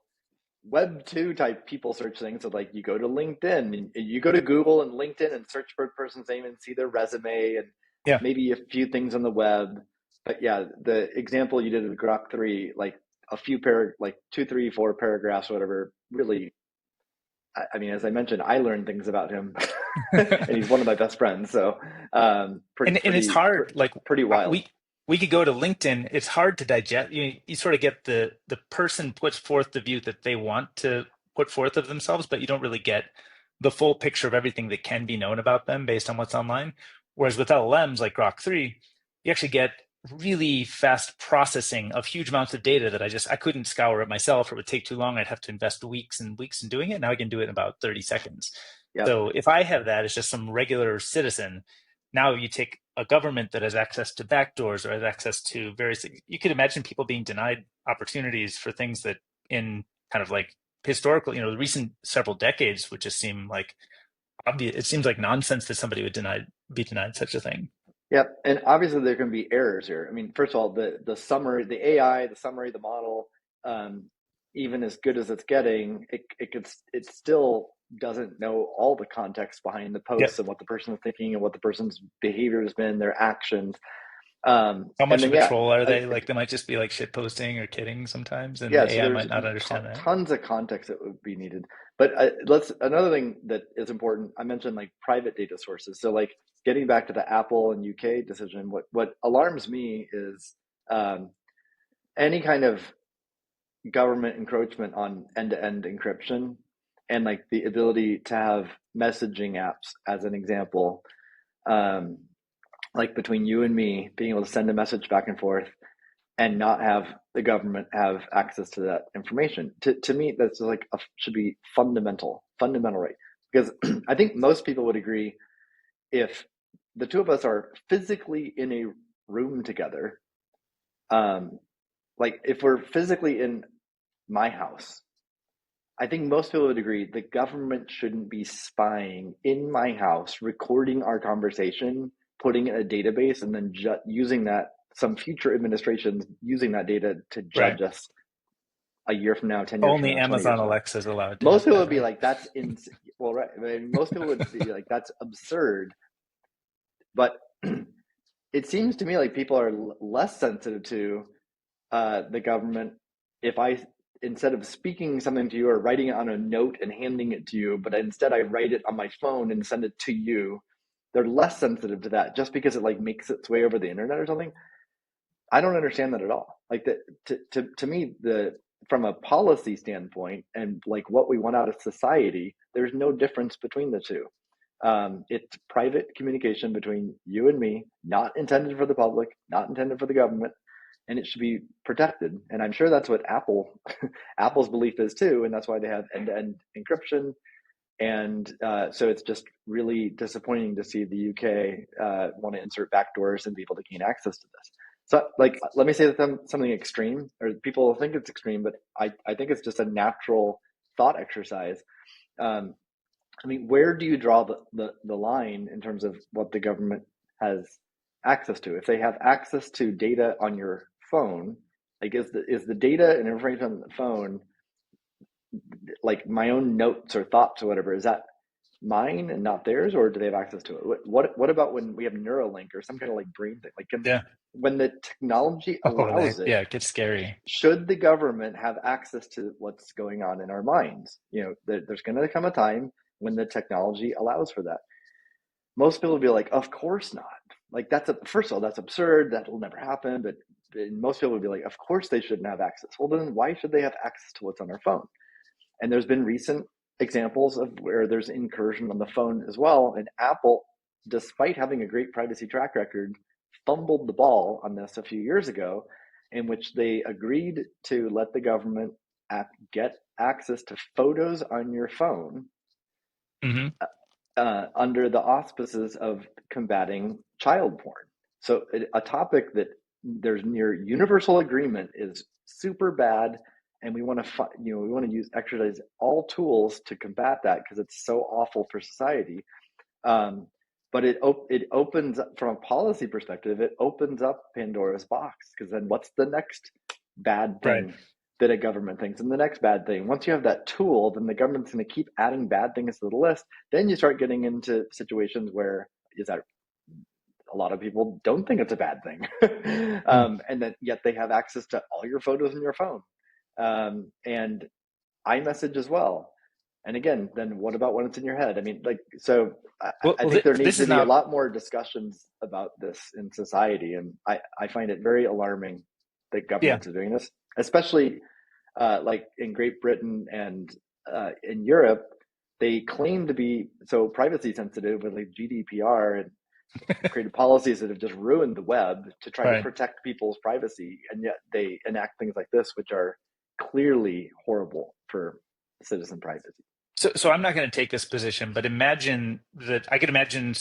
Web 2 type people search things. So like you go to LinkedIn and you go to Google and LinkedIn and search for a person's name and see their resume and Yeah. maybe a few things on the web. But yeah, the example you did with Grok 3, like a few like 2, 3, 4 paragraphs or whatever, really, I mean, as I mentioned, I learned things about him, and he's one of my best friends. So, And it's hard. Like pretty I- wild. we could go to LinkedIn. It's hard to digest. You sort of get the person puts forth the view that they want to put forth of themselves, but you don't really get the full picture of everything that can be known about them based on what's online. Whereas with LLMs like Grok 3, you actually get really fast processing of huge amounts of data that I couldn't scour it myself, or it would take too long. I'd have to invest weeks and weeks in doing it. Now I can do it in about 30 seconds. Yep. So if I have that as just some regular citizen, now you take a government that has access to backdoors or has access to various, you could imagine people being denied opportunities for things that in kind of like historical, the recent several decades would just seem like obvious. It seems like nonsense that somebody would be denied such a thing. Yep. And obviously there can be errors here. I mean, first of all, the summary, the AI, the summary, the model, um, even as good as it's getting, it still doesn't know all the context behind the Yep. posts and what the person is thinking and what the person's behavior has been, their actions. How And much then of a yeah, troll are they? Like they might just be like shit posting or kidding sometimes, and yeah. the So AI there's might not understand that. tons of context that would be needed. But another thing that is important. I mentioned like private data sources. So like getting back to the Apple and UK decision, what alarms me is um, any kind of government encroachment on end-to-end encryption, and like the ability to have messaging apps, as an example, um, like between you and me being able to send a message back and forth and not have the government have access to that information. To me, that's like should be fundamental right. Because I think most people would agree, if the two of us are physically in a room together, um, like if we're physically in my house, I think most people would agree the government shouldn't be spying in my house, recording our conversation, putting it in a database, and then using that, some future administrations using that data to Right. judge us a year from now, 10 years from Only now, 20 years Amazon from now. Alexa is allowed to Most have people that, would be right? like, that's well, right. I mean, most people would be like, that's absurd. But it seems to me like people are less sensitive to the government. If I, instead of speaking something to you or writing it on a note and handing it to you, but instead I write it on my phone and send it to you, they're less sensitive to that just because it like makes its way over the internet or something. I don't understand that at all. Like to me, the from a policy standpoint and like what we want out of society, there's no difference between the two. It's private communication between you and me, not intended for the public, not intended for the government, and it should be protected. And I'm sure that's what Apple's belief is too, and that's why they have end-to-end encryption. And so it's just really disappointing to see the UK want to insert backdoors and people to gain access to this. So, like, let me say something extreme, or people think it's extreme, but I think it's just a natural thought exercise. Um, I mean, where do you draw the line in terms of what the government has access to? If they have access to data on your phone, like is the data and information on the phone like my own notes or thoughts or whatever? Is that mine and not theirs, or do they have access to it? What about when we have Neuralink or some kind of like brain thing? Like Yeah. when the technology Oh, allows it, yeah, it gets scary. should the government have access to what's going on in our minds? You know, there's going to come a time when the technology allows for that. Most people will be like, of course not. Like first of all, that's absurd. That'll never happen. But most people would be like, of course they shouldn't have access. Well, then why should they have access to what's on our phone? And there's been recent examples of where there's incursion on the phone as well. And Apple, despite having a great privacy track record, fumbled the ball on this a few years ago, in which they agreed to let the government get access to photos on your phone Hmm. under the auspices of combating child porn. So a topic that there's near universal agreement is super bad, and we want to we want to exercise all tools to combat that because it's so awful for society. Um, but it opens up, from a policy perspective, it opens up Pandora's box, because then what's the next bad Right. thing that a government thinks? And the next bad thing, once you have that tool, then the government's going to keep adding bad things to the list. Then you start getting into situations where is that a lot of people don't think it's a bad thing. Mm. And then yet they have access to all your photos in your phone, and iMessage as well. And again, then what about when it's in your head? I mean, like, so I think there needs This to is be a not. lot more discussions about this in society. And I find it very alarming that Yeah. governments are doing this, especially like in Great Britain and in Europe. They claim to be so privacy sensitive with like GDPR, and created policies that have just ruined the web to try to Right. protect people's privacy. And yet they enact things like this, which are clearly horrible for citizen privacy. So I'm not going to take this position, but imagine that I could imagine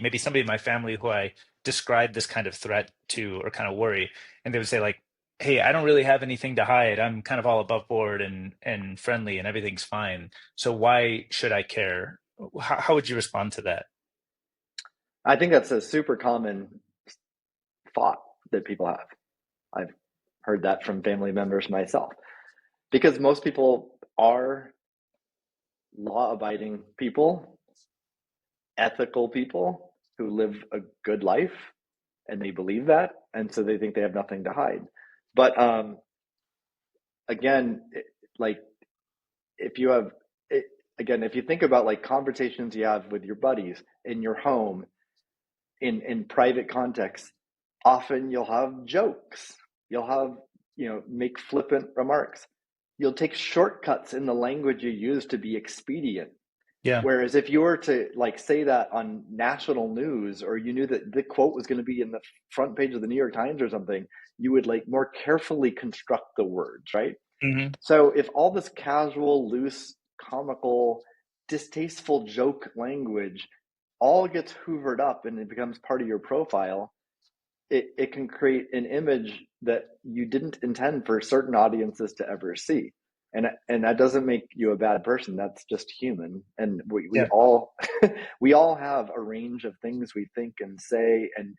maybe somebody in my family who I describe this kind of threat to or kind of worry, and they would say like, "Hey, I don't really have anything to hide. I'm kind of all above board and friendly, and everything's fine. So why should I care?" How would you respond to that? I think that's a super common thought that people have. I've heard that from family members myself, because most people are law abiding people, ethical people who live a good life, and they believe that. And so they think they have nothing to hide. But again, like if you have it, again, if you think about like conversations you have with your buddies in your home, in private context, often you'll have jokes, you'll have, make flippant remarks, you'll take shortcuts in the language you use to be expedient. Yeah. Whereas if you were to like say that on national news, or you knew that the quote was going to be in the front page of the New York Times or something, you would like more carefully construct the words, right? Hmm. So if all this casual, loose, comical, distasteful joke language all gets hoovered up and it becomes part of your profile, it can create an image that you didn't intend for certain audiences to ever see. And that doesn't make you a bad person. That's just human. And we Yeah. all we all have a range of things we think and say, and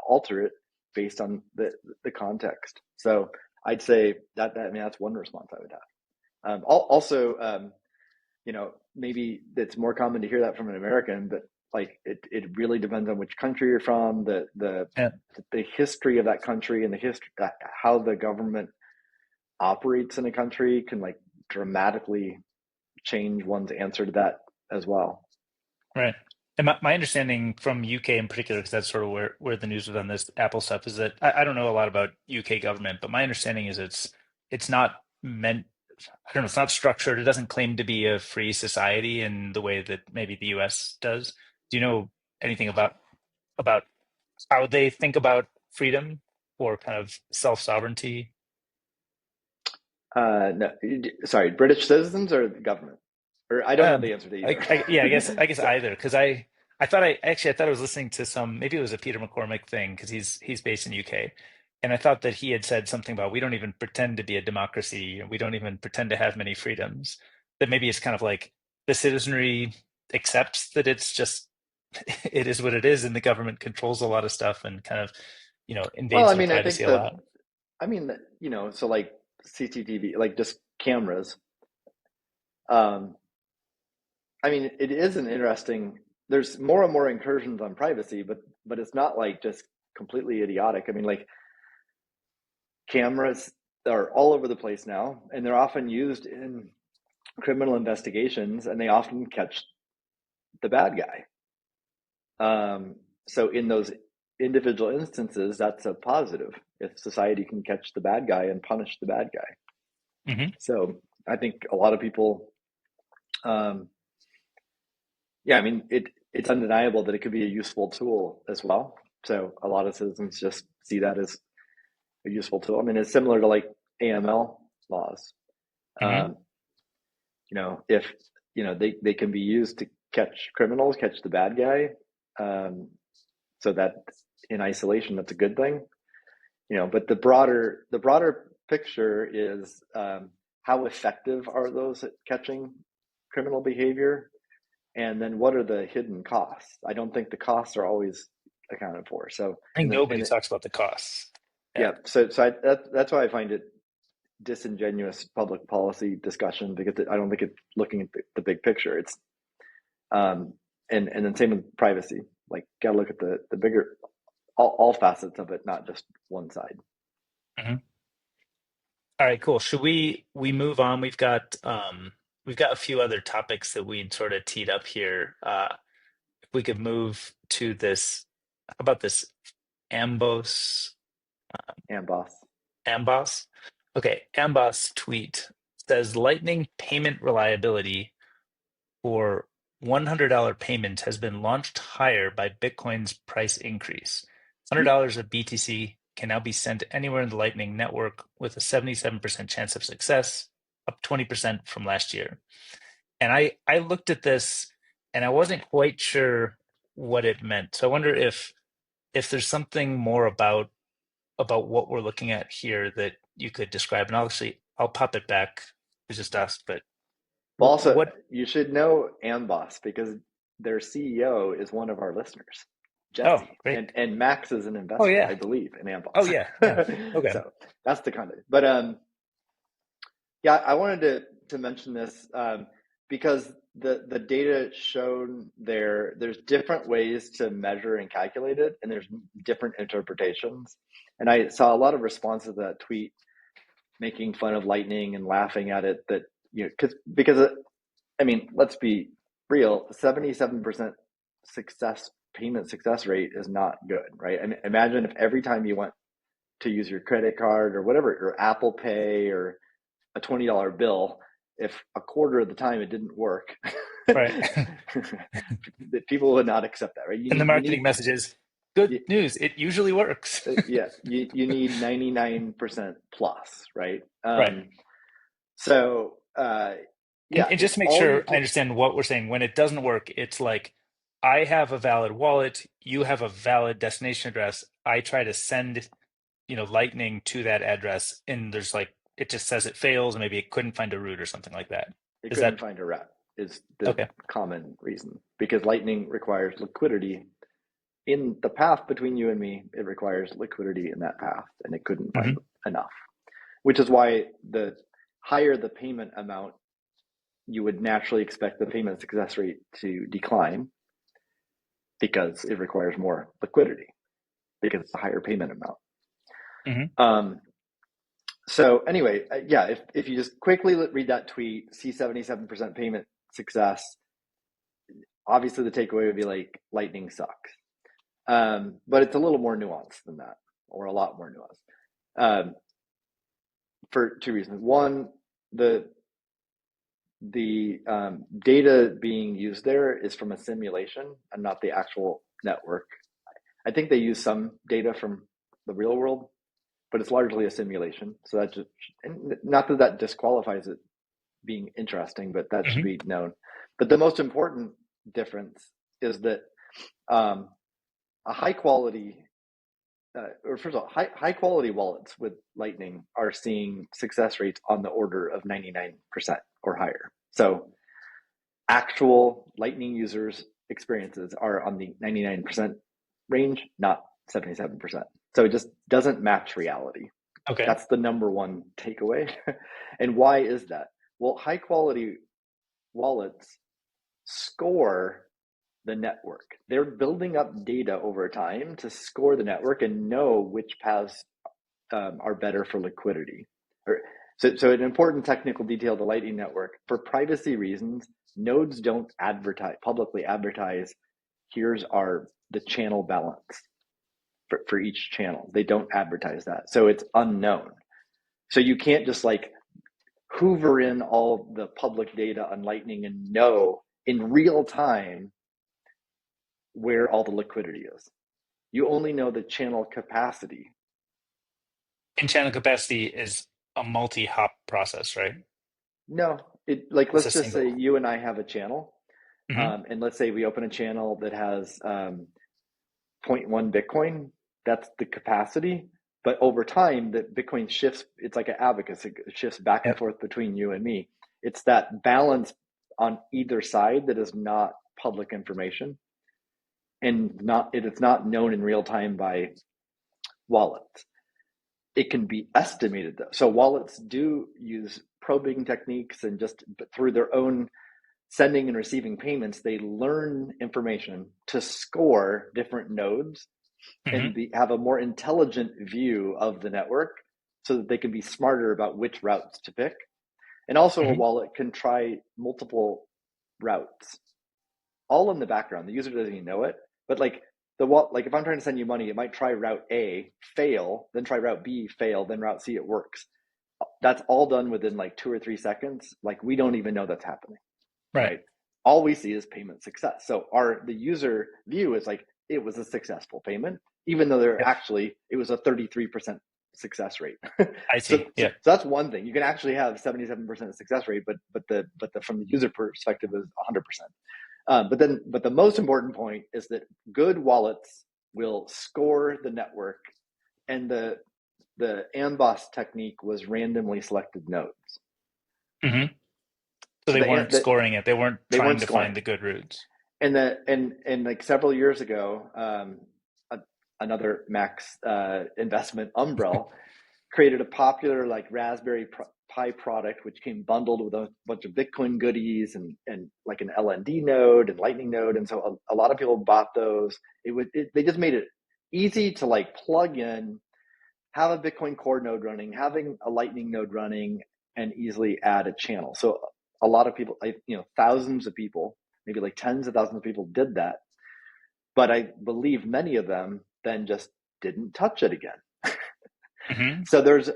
alter it based on the context. So I'd say I mean, that's one response I would have. Also, maybe it's more common to hear that from an American, but like it really depends on which country you're from, Yeah. the history of that country, and the history, how the government operates in a country can like dramatically change one's answer to that as well. Right. And my understanding from UK in particular, because that's sort of where the news was on this Apple stuff, is that I don't know a lot about UK government, but my understanding is it's not meant, I don't know, it's not structured. It doesn't claim to be a free society in the way that maybe the US does. Do you know anything about how they think about freedom or kind of self-sovereignty? No, sorry, British citizens or the government? Or I don't know Uh, the answer to either. yeah, I guess So, either because I thought I thought I was listening to some, maybe it was a Peter McCormick thing because he's based in UK, and I thought that he had said something about we don't even pretend to be a democracy, and we don't even pretend to have many freedoms. That maybe it's kind of like the citizenry accepts that it's just it is what it is, and the government controls a lot of stuff and kind of well, invades I their mean, I think privacy a the, lot. I mean, so like CCTV, like just cameras. Um, I mean, it is an interesting. There's more and more incursions on privacy, but it's not like just completely idiotic. I mean, like cameras are all over the place now, and they're often used in criminal investigations, and they often catch the bad guy. So in those individual instances, that's a positive if society can catch the bad guy and punish the bad guy. Hmm. So I think a lot of people, um, yeah, I mean, it's undeniable that it could be a useful tool as well. So a lot of citizens just see that as a useful tool. I mean, it's similar to like AML laws. Hmm. Um, if they can be used to catch criminals, catch the bad guy. So that in isolation, that's a good thing. But the broader picture is, how effective are those at catching criminal behavior, and then what are the hidden costs? I don't think the costs are always accounted for. So I think nobody talks about the costs. Yeah. yeah, so that's why I find it disingenuous public policy discussion, because I don't think it's looking at the big picture. It's um, and then same with privacy. Like, gotta look at the bigger, all facets of it, not just one side. Mhm. All right, cool. Should we move on? We've got a few other topics that we'd sort of teed up here. If we could move to this, how about this Ambos And boss. Ambos? Okay, Ambos tweet says Lightning payment reliability for $100 payment has been launched higher by Bitcoin's price increase. $100 of BTC can now be sent anywhere in the Lightning Network with a 77% chance of success, up 20% from last year. And I looked at this and I wasn't quite sure what it meant. So I wonder if there's something more about what we're looking at here that you could describe. And I'll pop it back. It's just us, but Well, also, what? you should know Amboss because their CEO is one of our listeners, Oh, Jesse, and great. and Max is an Oh investor, yeah. I believe, in Oh Amboss. yeah. Yeah. Okay. So that's the kind of. But yeah, I wanted to mention this, because the data shown there's different ways to measure and calculate it, and there's different interpretations. And I saw a lot of responses to that tweet making fun of Lightning and laughing at it. That because I mean, let's be real, 77% payment success rate is not good, right? I mean, imagine if every time you went to use your credit card or whatever, or Apple Pay or a $20 bill, if a quarter of the time it didn't work, Right. that people would not accept that, right? You And the need you marketing need message is good you, news. It usually works. yeah, you need 99% plus, right? Right. So And, yeah, and just to make all you sure I can. understand what we're saying, when it doesn't work, it's like I have a valid wallet, you have a valid destination address. I try to send, Lightning to that address, and there's like it just says it fails, and maybe it couldn't find a route or something like that. It Is couldn't that find a route is the okay? common reason, because Lightning requires liquidity in the path between you and me. It requires liquidity in that path, and it couldn't find Hmm. enough, which is why the higher the payment amount, you would naturally expect the payment success rate to decline, because it requires more liquidity, because it's a higher payment amount. Hmm. Um, so anyway, yeah, if you just quickly read that tweet, see 77% payment success, obviously the takeaway would be like Lightning sucks. But it's a little more nuanced than that, or a lot more nuanced. Um, for two reasons. One, the data being used there is from a simulation and not the actual network. I think they use some data from the real world, but it's largely a simulation. So that just, not that that disqualifies it being interesting, but that should Hmm. be known. But the most important difference is that um, a high quality, or first of all, high quality wallets with Lightning are seeing success rates on the order of 99% or higher. So actual Lightning users' experiences are on the 99% range, not 77%. So it just doesn't match reality. Okay. That's the number one takeaway. And why is that? Well, high quality wallets score the network. They're building up data over time to score the network and know which paths are better for liquidity. So an important technical detail of the Lightning Network, for privacy reasons, nodes don't publicly advertise, here's the channel balance for each channel. They don't advertise that. So it's unknown. So you can't just like hoover in all the public data on Lightning and know in real time where all the liquidity is. You only know the channel capacity. And channel capacity is a multi-hop process, right? No, like It's a let's just say single. you and I have a channel, Hmm. and let's say we open a channel that has zero point 0.1 Bitcoin. That's the capacity. But over time, the Bitcoin shifts. It's like an abacus. It shifts back and Yep. forth between you and me. It's that balance on either side that is not public information, and it is not known in real time by wallets. It can be estimated though. So wallets do use probing techniques and just through their own sending and receiving payments, they learn information to score different nodes Hmm. and have a more intelligent view of the network so that they can be smarter about which routes to pick. And also, a Hmm. wallet can try multiple routes all in the background. The user doesn't even know it, but like if I'm trying to send you money, it might try route A, fail, then try route B, fail, then route C, it works. That's all done within like 2 or 3 seconds. Like we don't even know that's happening, Right. right? All we see is payment success. So the user view is like it was a successful payment, even though Yep. it was a 33% success rate. I so, see. so Yep. that's one thing. You can actually have 77% success rate, but the from the user perspective is 100%. But the most important point is that good wallets will score the network, and the amboss technique was randomly selected nodes. Hmm. So So they weren't scoring it. They weren't they trying weren't to scoring, find the good routes. and like several years ago, a, another Max investment umbrella created a popular like Raspberry Pi product, which came bundled with a bunch of Bitcoin goodies and like an LND node and Lightning node, and so a lot of people bought those. They just made it easy to like plug in, have a Bitcoin Core node running, having a Lightning node running, and easily add a channel. So a lot of people, thousands of people, maybe like tens of thousands of people did that, but I believe many of them then just didn't touch it again. Hmm. So there's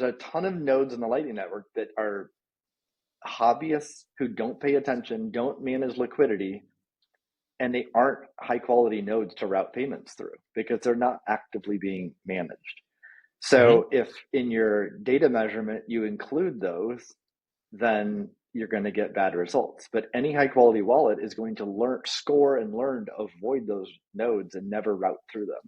a ton of nodes in the Lightning Network that are hobbyists who don't pay attention, don't manage liquidity, and they aren't high quality nodes to route payments through because they're not actively being managed. Hmm. So if in your data measurement you include those, then you're going to get bad results. But any high quality wallet is going to score and learn to avoid those nodes and never route through them.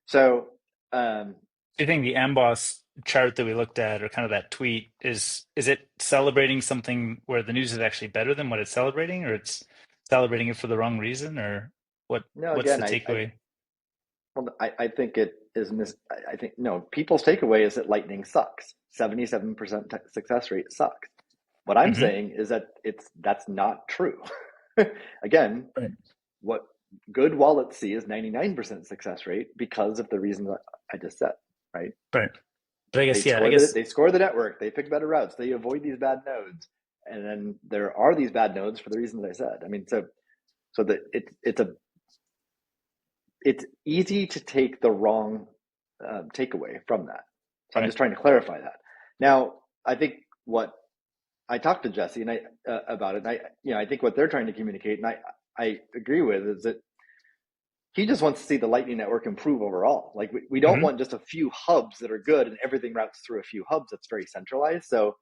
So um, Do you think the Amboss chart that we looked at, or kind of that tweet, is it celebrating something where the news is actually better than what it's celebrating, or it's celebrating it for the wrong reason, or no, what's again, the takeaway? I think it is I think no, people's takeaway is that Lightning sucks. 77% success rate sucks. What I'm Hmm. saying is that that's not true. Again, Right. what good wallets see is 99% success rate because of the reason that I just said, right? Right. But I They guess, yeah, I score guess. the network, they pick better routes, they avoid these bad nodes, and then there are these bad nodes for the reasons I said. I mean, so that it's easy to take the wrong takeaway from that. So I'm Right. just trying to clarify that. Now, I think what I talked to Jesse and I about it. And I think what they're trying to communicate, and I agree with, is that he just wants to see the Lightning Network improve overall. Like we don't Hmm. want just a few hubs that are good and everything routes through a few hubs that's very centralized. So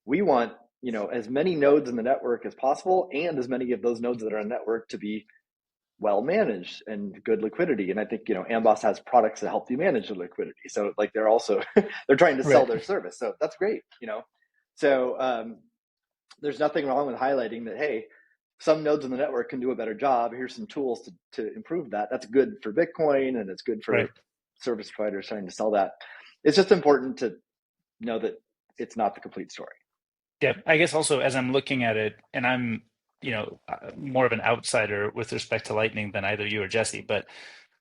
we want as many nodes in the network as possible, and as many of those nodes that are on the network to be well managed and good liquidity. And I think Amboss has products that help you manage the liquidity. So like they're also they're trying to sell Right. their service. So that's great. So there's nothing wrong with highlighting that. Hey, some nodes in the network can do a better job. Here's some tools to improve that. That's good for Bitcoin, and it's good Right. for service providers trying to sell that. It's just important to know that it's not the complete story. Yeah. I guess also as I'm looking at it, and I'm, more of an outsider with respect to Lightning than either you or Jesse, but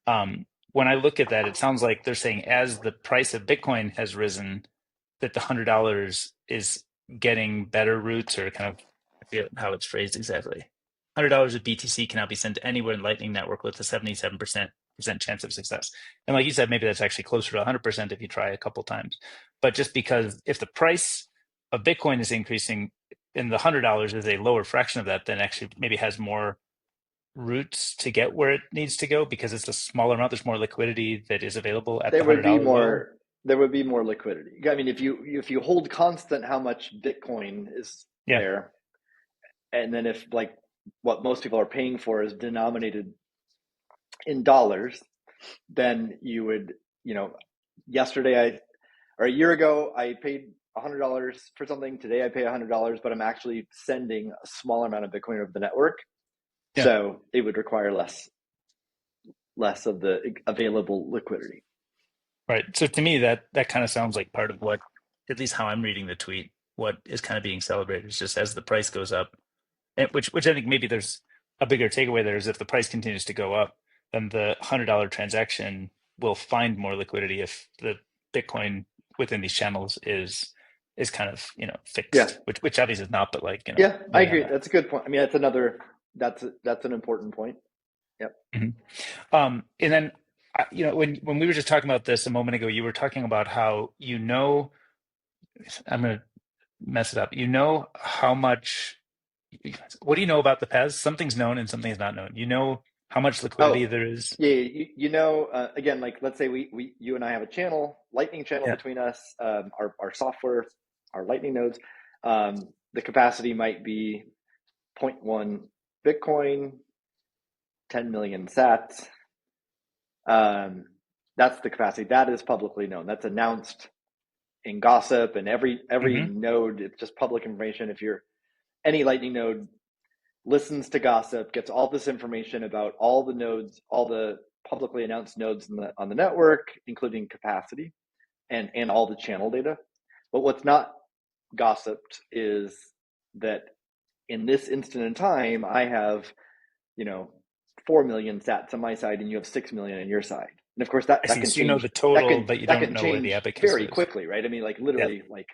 when I look at that, it sounds like they're saying as the price of Bitcoin has risen, that the $100 is getting better routes, or kind of, I forget how it's phrased exactly. $100 of BTC can now be sent anywhere in Lightning Network with a 77% chance of success. And like you said, maybe that's actually closer to 100% if you try a couple times. But just because if the price of Bitcoin is increasing and the $100 is a lower fraction of that, then actually maybe has more routes to get where it needs to go because it's a smaller amount. There's more liquidity that is available at the There would be $100 level. more. There would be more liquidity. I mean, if you hold constant how much Bitcoin is Yeah. there, and then if like what most people are paying for is denominated in dollars, then you would, yesterday or a year ago I paid $100 for something. Today I pay $100, but I'm actually sending a smaller amount of Bitcoin over the network, Yeah. so it would require less of the available liquidity. Right. So to me, that kind of sounds like part of what, at least how I'm reading the tweet, what is kind of being celebrated is just as the price goes up, and which I think maybe there's a bigger takeaway there is if the price continues to go up, then the $100 transaction will find more liquidity if the Bitcoin within these channels is kind of, Yeah, fixed, which obviously is not, but like, yeah, I maybe on agree. a. That's a good point. I mean, that's an important point. Yep. Mhm. And then, when we were just talking about this a moment ago, you were talking about how, I'm going to mess it up. You know how much, what do you know about the PEZ? Something's known and something is not known. You know how much liquidity Oh, there is. yeah. Again, like let's say you and I have a Lightning channel Yeah. between us, our software, our Lightning nodes. The capacity might be zero point 0.1 Bitcoin, 10 million sats. Um, that's the capacity that is publicly known. That's announced in gossip and every Hmm. node. It's just public information. If you're any Lightning node listens to gossip, gets all this information about all the nodes, all the publicly announced nodes on the network, including capacity and all the channel data. But what's not gossiped is that in this instant in time, I have, you know, 4 million sats on my side and you have 6 million on your side. And of course I that see. can So you know change, the total, but you that don't can know where the change abacus very is. quickly, right? I mean, like Yeah. literally like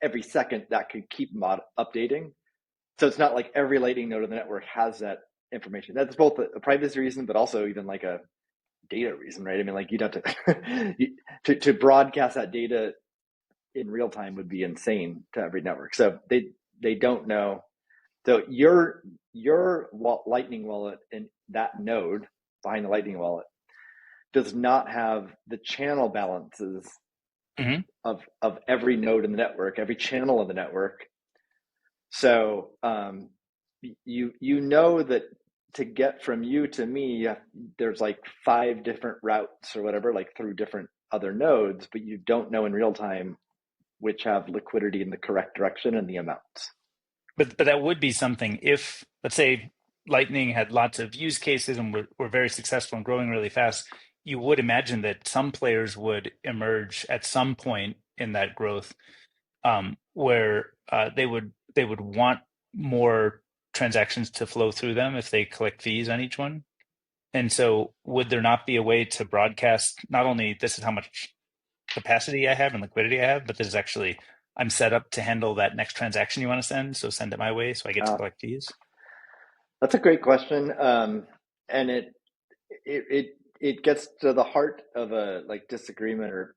every second that could keep updating. So it's not like every Lightning node of the network has that information. That's both a privacy reason, but also even like a data reason, right? I mean, like you'd have to to broadcast that data in real time would be insane to every network. So they don't know. So your Lightning wallet and that node behind the Lightning wallet does not have the channel balances Hmm. of every node in the network, every channel of the network. So you know that to get from you to me, there's like 5 different routes or whatever, like through different other nodes, but you don't know in real time which have liquidity in the correct direction and the amounts. But that would be something if, let's say, Lightning had lots of use cases and were very successful and growing really fast. You would imagine that some players would emerge at some point in that growth, where they would want more transactions to flow through them if they collect fees on each one. And so, would there not be a way to broadcast not only this is how much capacity I have and liquidity I have, but this is actually I'm set up to handle that next transaction you want to send, so send it my way, so I get to Uh, collect fees. that's a great question, and it gets to the heart of a like disagreement, or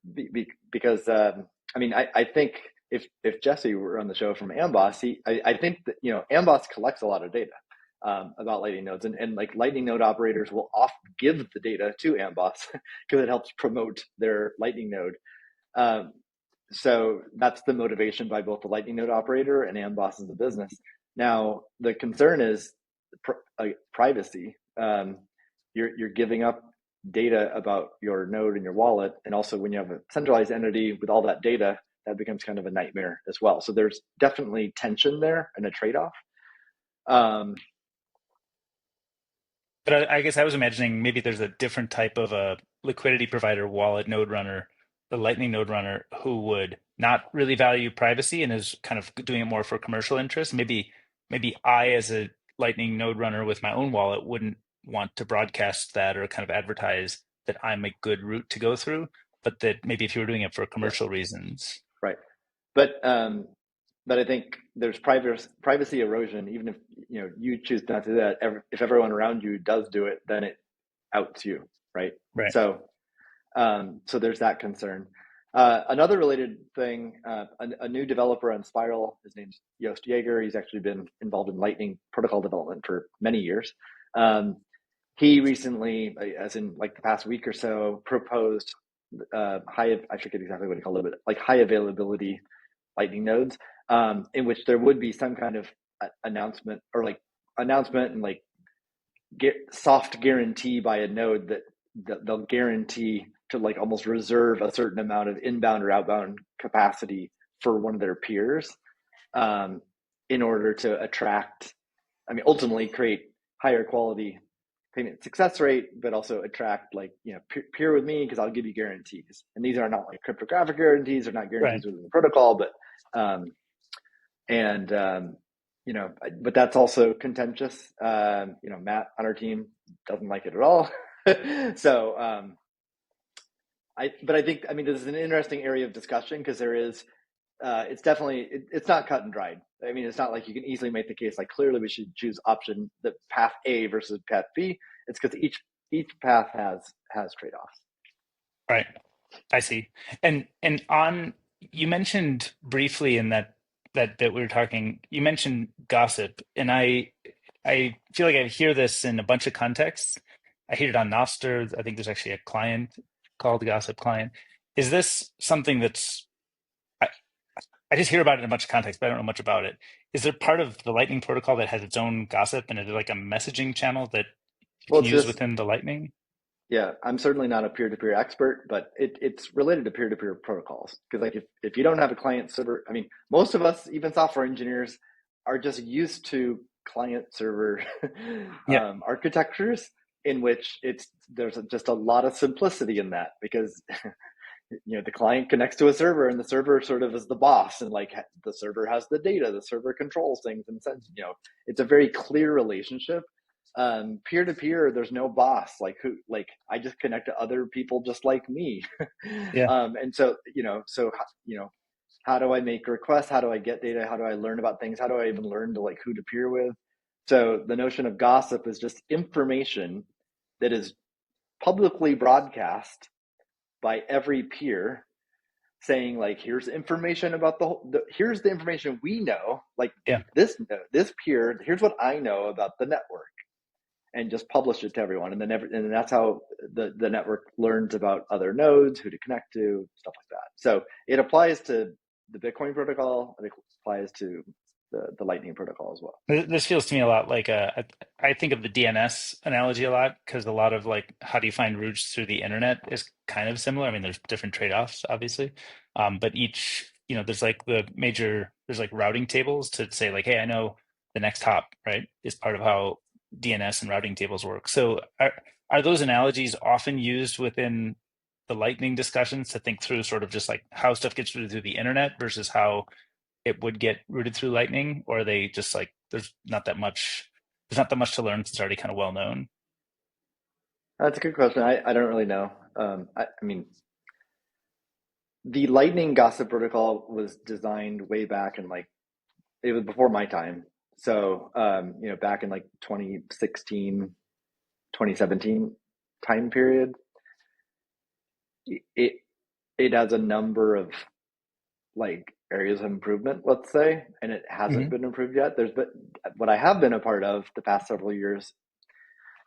because I mean I think if Jesse were on the show from Amboss, I think that Amboss collects a lot of data about Lightning nodes, and like Lightning node operators will often give the data to Amboss because it helps promote their Lightning node. Um, so that's the motivation by both the Lightning node operator and Amboss as a business. Now the concern is privacy. You're giving up data about your node and your wallet, and also when you have a centralized entity with all that data, that becomes kind of a nightmare as well. So there's definitely tension there and a trade-off. Um, But I guess I was imagining maybe there's a different type of a liquidity provider, wallet node runner, the Lightning node runner, who would not really value privacy and is kind of doing it more for commercial interest. Maybe I, as a Lightning node runner with my own wallet, wouldn't want to broadcast that or kind of advertise that I'm a good route to go through, but that maybe if you were doing it for yeah, commercial reasons. right. But I think there's privacy erosion. Even if you choose not to do that, if everyone around you does do it, then it outs you, right? Right. So there's that concern. Another related thing, a new developer on Spiral, his name's Joost Jaeger. He's actually been involved in Lightning protocol development for many years. He recently, as in like the past week or so, proposed I forget exactly what he called it, but like high availability Lightning nodes, in which there would be some kind of announcement and like soft guarantee by a node that they'll guarantee to like almost reserve a certain amount of inbound or outbound capacity for one of their peers, um, in order to attract, I mean, ultimately create higher quality payment success rate, but also attract like, peer with me because I'll give you guarantees. And these are not like cryptographic guarantees, they're not Right. guarantees within the protocol, but um, and but that's also contentious. Matt on our team doesn't like it at all. So I think, I mean, this is an interesting area of discussion because there is it's definitely it's not cut and dried. I mean, it's not like you can easily make the case like clearly we should choose option the path A versus path B. It's because each path has trade-offs. Right. I see. And on you mentioned briefly in that bit we were talking, you mentioned gossip, and I feel like I hear this in a bunch of contexts. I hear it on Nostr. I think there's actually a client called Gossip Client. Is this something that's I, I just hear about it in a bunch of contexts, but I don't know much about it. Is there part of the Lightning protocol that has its own gossip, and is it like a messaging channel that you Well, can it's use just within the Lightning? yeah. I'm certainly not a peer-to-peer expert, but it's related to peer-to-peer protocols because like if you don't have a client server, I mean, most of us, even software engineers, are just used to client server Yeah. architectures in which there's just a lot of simplicity in that because the client connects to a server and the server sort of is the boss, and like the server has the data, the server controls things, and sends, it's a very clear relationship. Peer to peer, there's no boss. Like who, like I just connect to other people just like me. Yeah. And so how do I make requests, how do I get data, how do I learn about things, how do I even learn to like who to peer with? So the notion of gossip is just information that is publicly broadcast by every peer, saying like here's information about here's the information we know, like Yeah. this peer, here's what I know about the network, and just publish it to everyone, and then that's how the network learns about other nodes, who to connect to, stuff like that. So it applies to the Bitcoin protocol, and it applies to the Lightning protocol as well. This feels to me a lot like I think of the DNS analogy a lot because a lot of like how do you find routes through the internet is kind of similar. I mean, there's different trade-offs, obviously, but each there's like there's like routing tables to say like, hey, I know the next hop, right? Is part of how DNS and routing tables work. So are those analogies often used within the Lightning discussions to think through sort of just like how stuff gets routed through the internet versus how it would get routed through Lightning, or are they just like there's not that much to learn. It's already kind of well known. That's a good question. I don't really know. I mean, the Lightning gossip protocol was designed way back in like it was before my time. So back in like 2016, 2017 time period, it it has a number of like areas of improvement, let's say, and it hasn't Hmm. been improved yet. There's been what I have been a part of the past several years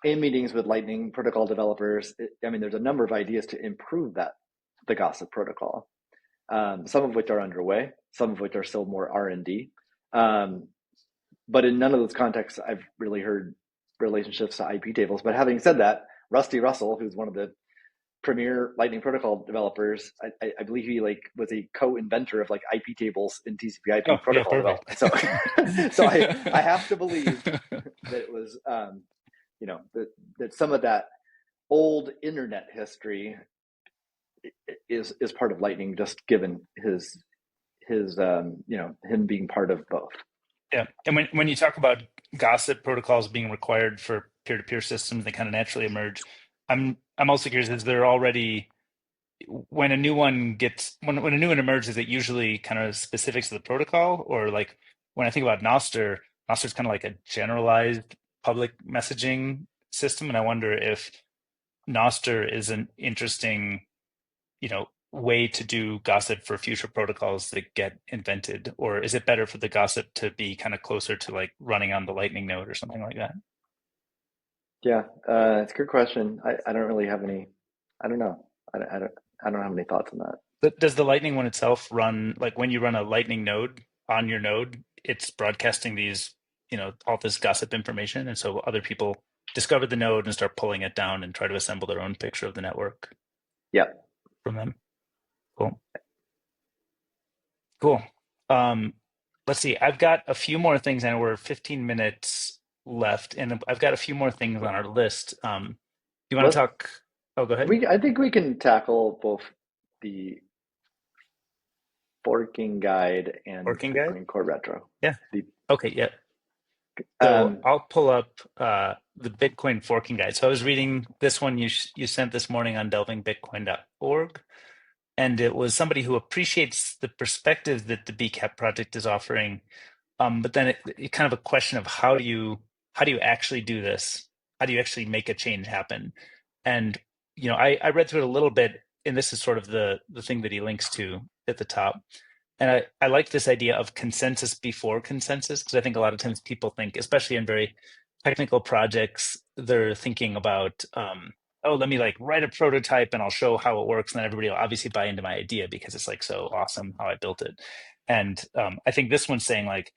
in meetings with Lightning protocol developers. I mean, there's a number of ideas to improve the Gossip protocol. Some of which are underway, some of which are still more R&D. Um, but in none of those contexts, I've really heard relationships to IP tables. But having said that, Rusty Russell, who's one of the premier Lightning Protocol developers, I believe he was a co-inventor of IP tables in Oh, TCP/IP yeah, protocol perfect. development. So, so I have to believe that it was that some of that old internet history is part of Lightning, just given his him being part of both. Yeah. And when you talk about gossip protocols being required for peer-to-peer systems, they kind of naturally emerge. I'm also curious, is there already when a new one gets when a new one emerges, is it usually kind of specifics of the protocol? Or like when I think about Noster's kind of like a generalized public messaging system, and I wonder if Noster is an interesting, way to do gossip for future protocols that get invented, or is it better for the gossip to be kind of closer to like running on the Lightning node or something like that? Yeah, it's a good question. I don't really have any. I don't know. I don't have any thoughts on that. But does the Lightning one itself run like when you run a Lightning node on your node, it's broadcasting all this gossip information, and so other people discover the node and start pulling it down and try to assemble their own picture of the network Yeah. from them. Cool. Cool. Um, let's see. I've got a few more things, and we're 15 minutes left, and I've got a few more things on our list. You want to Let's talk? Oh, go ahead. we. I think we can tackle both the forking guide and Working guide? Bitcoin Core Retro. Yeah. The Okay. Yeah. So um. I'll pull up the Bitcoin forking guide. So I was reading this one you sent this morning on delvingbitcoin.org, and it was somebody who appreciates the perspective that the BCAP project is offering. But then it kind of a question of how do you actually do this? How do you actually make a change happen? And I read through it a little bit, and this is sort of the thing that he links to at the top. And I like this idea of consensus before consensus, because I think a lot of times people think, especially in very technical projects, they're thinking about, oh, let me like write a prototype and I'll show how it works. And then everybody will obviously buy into my idea because it's like so awesome how I built it. And I think this one's saying like,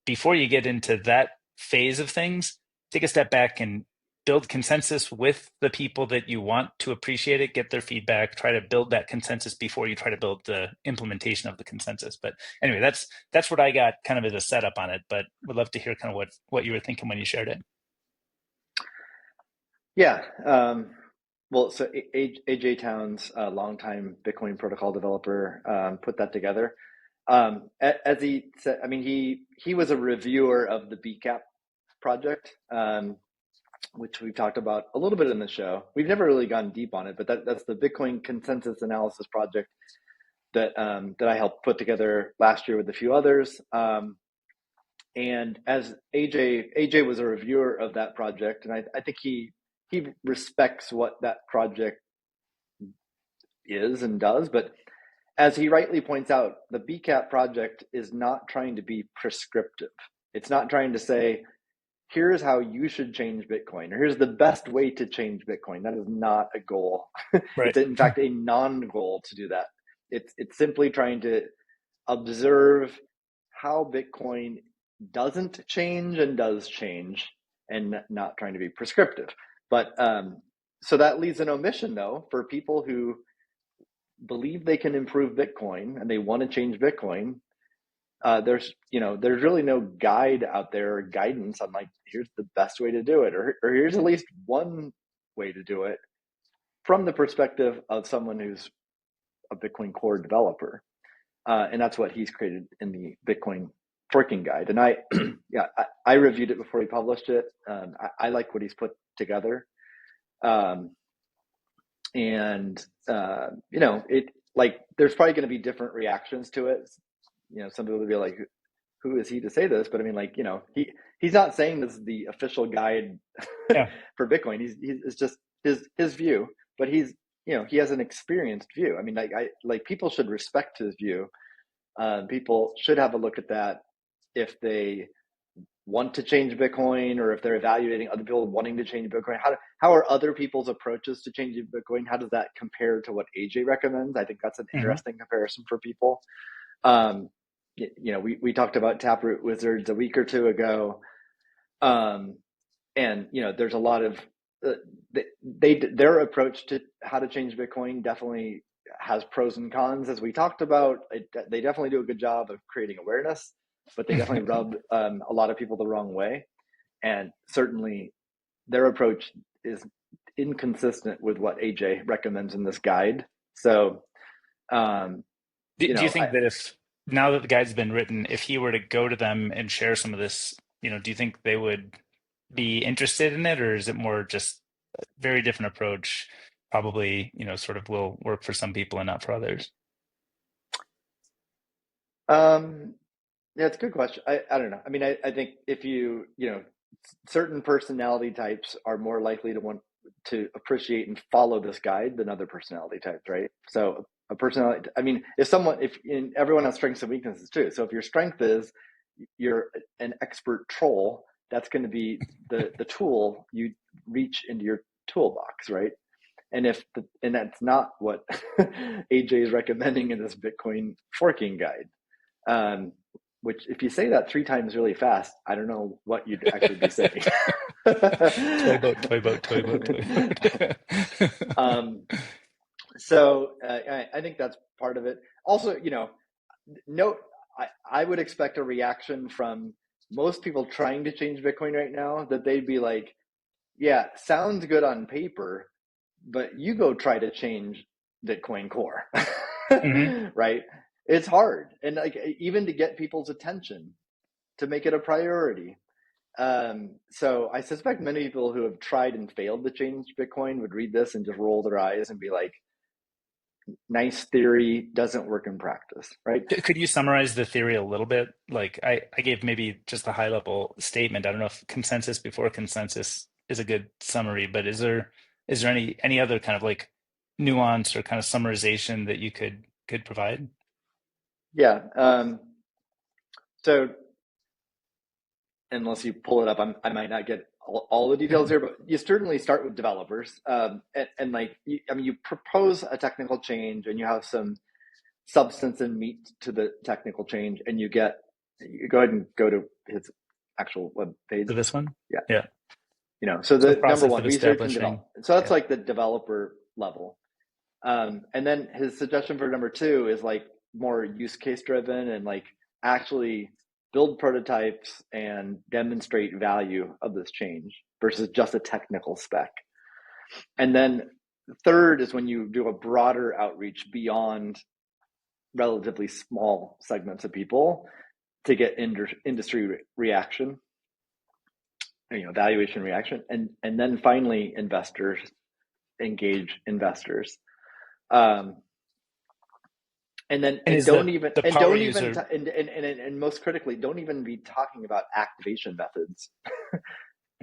before you get into that phase of things, take a step back and build consensus with the people that you want to appreciate it, get their feedback, try to build that consensus before you try to build the implementation of the consensus. But anyway, that's what I got kind of as a setup on it, but would love to hear kind of what you were thinking when you shared it. Yeah. Well, so AJ Towns, a longtime Bitcoin protocol developer, put that together. As he said, I mean, he was a reviewer of the BCAP project, which we've talked about a little bit in the show. We've never really gone deep on it, but that's the Bitcoin Consensus Analysis project that I helped put together last year with a few others. And as AJ was a reviewer of that project, and I think he respects what that project is and does, but as he rightly points out, the BCAP project is not trying to be prescriptive. It's not trying to say, here's how you should change Bitcoin, or here's the best way to change Bitcoin. That is not a goal. Right. It's in fact a non-goal to do that. It's simply trying to observe how Bitcoin doesn't change and does change, and not trying to be prescriptive. But so that leaves an omission, though, for people who believe they can improve Bitcoin and they want to change Bitcoin. There's really no guide out there or guidance on like, here's the best way to do it, or here's at least one way to do it from the perspective of someone who's a Bitcoin core developer. And that's what he's created in the Bitcoin forking guide. And I reviewed it before he published it. I like what he's put together. Um, and it like there's probably going to be different reactions to it. Some people will be like, who is he to say this? But I mean, like, he's not saying this is the official guide Yeah. for Bitcoin. It's just his view, but he has an experienced view. I mean, like people should respect his view. People should have a look at that if they want to change Bitcoin, or if they're evaluating other people wanting to change Bitcoin. How are other people's approaches to changing Bitcoin? How does that compare to what AJ recommends? I think that's an Hmm. interesting comparison for people. Um, we talked about Taproot Wizards a week or two ago. And there's a lot of their approach to how to change Bitcoin definitely has pros and cons, as we talked about. They definitely do a good job of creating awareness, but they definitely rub a lot of people the wrong way. And certainly their approach is inconsistent with what AJ recommends in this guide. So, um, Do you think that if now that the guide's been written, if he were to go to them and share some of this, do you think they would be interested in it, or is it more just a very different approach? Probably, sort of will work for some people and not for others. um, Yeah, it's a good question. I don't know. I mean, I think if certain personality types are more likely to want to appreciate and follow this guide than other personality types, right? So a personality, I mean, if everyone has strengths and weaknesses too. So if your strength is you're an expert troll, that's going to be the tool you reach into your toolbox, right? And that's not what AJ is recommending in this Bitcoin forking guide. Um, which, if you say that three times really fast, I don't know what you'd actually be saying. Toy boat, toy boat, toy boat, toy boat. um, so I think that's part of it. Also, note, I would expect a reaction from most people trying to change Bitcoin right now, that they'd be like, yeah, sounds good on paper, but you go try to change Bitcoin Core, Hmm. right? It's hard, and like even to get people's attention, to make it a priority. So I suspect many people who have tried and failed to change Bitcoin would read this and just roll their eyes and be like, "Nice theory, doesn't work in practice," right? Could you summarize the theory a little bit? Like I gave maybe just a high level statement. I don't know if consensus before consensus is a good summary, but is there any other kind of like nuance or kind of summarization that you could provide? Yeah. So unless you pull it up, I might not get all the details here, but you certainly start with developers, and like you propose a technical change, and you have some substance and meat to the technical change, and you go ahead and go to his actual web page. For this one? Yeah. Yeah. So So the number process one, of research and establishing. development. So that's Yeah. like the developer level. And then his suggestion for number two is like more use case driven, and like actually build prototypes and demonstrate value of this change versus just a technical spec. And then third is when you do a broader outreach beyond relatively small segments of people to get industry reaction, valuation reaction, and then finally engage investors. Um, and then And is the power don't even user? and most critically, don't even be talking about activation methods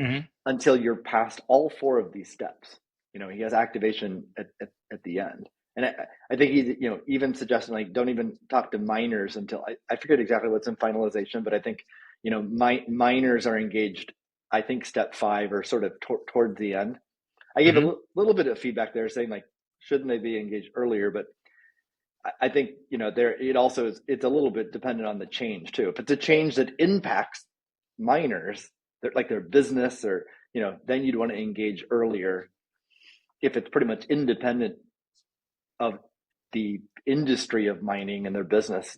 Mhm. until you're past all four of these steps. He has activation at the end. And I think he's even suggesting like don't even talk to miners until I forget exactly what's in finalization, but I think miners are engaged. I think step five, or sort of towards the end. I gave a Mhm. little bit of feedback there, saying like shouldn't they be engaged earlier? But I think it's a little bit dependent on the change too. If it's a change that impacts miners, like their business, or then you'd want to engage earlier. If it's pretty much independent of the industry of mining and their business,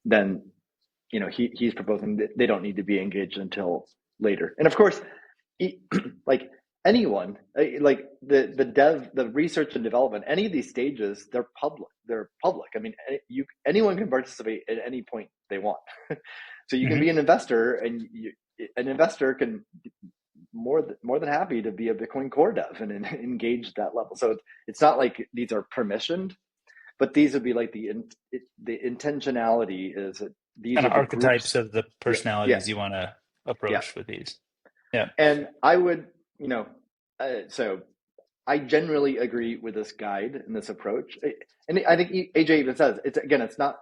then he's proposing that they don't need to be engaged until later. And of course, like anyone, like the research and development, any of these stages, they're public. I mean, anyone can participate at any point they want. So you can be Mhm. an investor, and an investor can more than happy to be a Bitcoin core dev and engage that level. So it's not like these are permissioned, but these would be like the intentionality is that these Kind are of the archetypes groups. of the Yeah, yeah, personalities you want to yeah. approach with these. Yeah. And I would, so I generally agree with this guide and this approach. And I think AJ even says it's not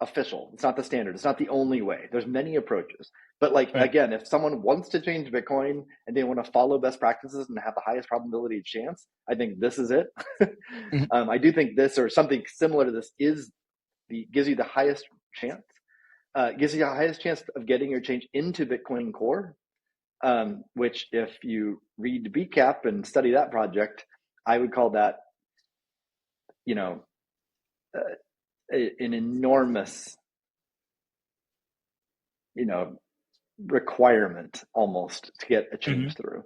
official. It's not the standard. It's not the only way. There's many approaches. But like Right. again, if someone wants to change Bitcoin and they want to follow best practices and have the highest probability of chance, I think this is it. Mhm. I do think this or something similar to this gives you the highest chance. Gives you the highest chance of getting your change into Bitcoin Core. Which, if you read BCAP and study that project, I would call that, you know, an enormous, you know, requirement almost to get a change Mhm. through.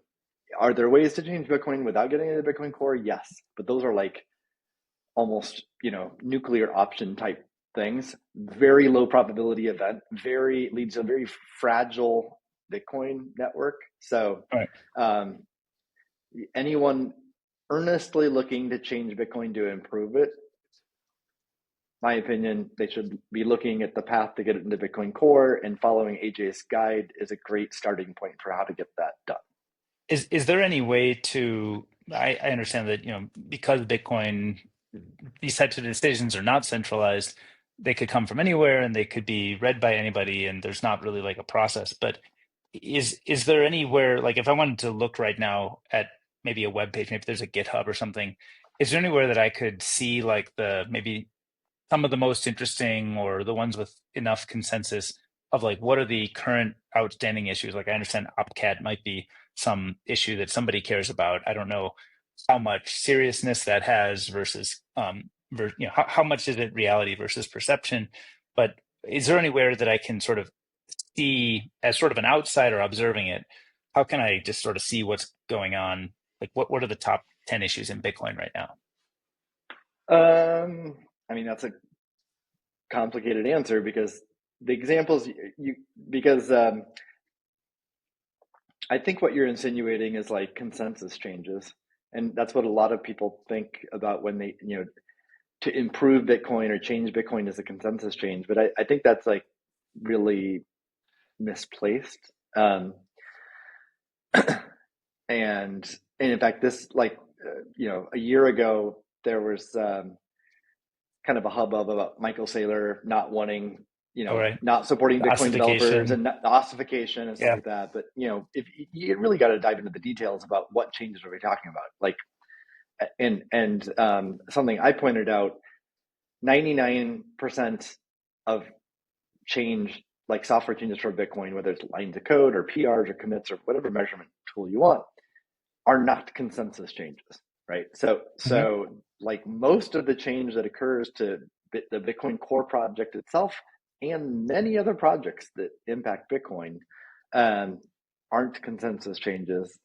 Are there ways to change Bitcoin without getting into Bitcoin Core? Yes, but those are like almost, nuclear option type things. Very low probability event. Very leads to a very fragile Bitcoin network. So, Right. um, anyone earnestly looking to change Bitcoin to improve it, my opinion, they should be looking at the path to get it into Bitcoin Core, and following AJ's guide is a great starting point for how to get that done. Is there any way to, I understand that, because Bitcoin, these types of decisions are not centralized, they could come from anywhere and they could be read by anybody, and there's not really like a process. But is there anywhere, like if I wanted to look right now at maybe a web page, maybe there's a GitHub or something, is there anywhere that I could see like the maybe some of the most interesting or the ones with enough consensus of like what are the current outstanding issues? Like I understand opcat might be some issue that somebody cares about. I don't know how much seriousness that has versus how much is it reality versus perception. But is there anywhere that I can sort of see as sort of an outsider observing it? How can I just sort of see what's going on? Like what are the top 10 issues in Bitcoin right now? I mean, that's a complicated answer because the examples you because I think what you're insinuating is like consensus changes, and that's what a lot of people think about when they to improve Bitcoin or change Bitcoin is a consensus change. But I think that's like really misplaced. Um, and in fact, this like a year ago there was kind of a hubbub about Michael Saylor not wanting, All right. not supporting The Bitcoin developers ossification. and the ossification and stuff Yeah. like that. But if you really got to dive into the details about what changes are we talking about, like, and something I pointed out, 99% of change, like software changes for Bitcoin, whether it's lines of code or PRs or commits or whatever measurement tool you want, are not consensus changes, right? So, Hmm. so like most of the change that occurs to the Bitcoin Core project itself and many other projects that impact Bitcoin um, aren't consensus changes.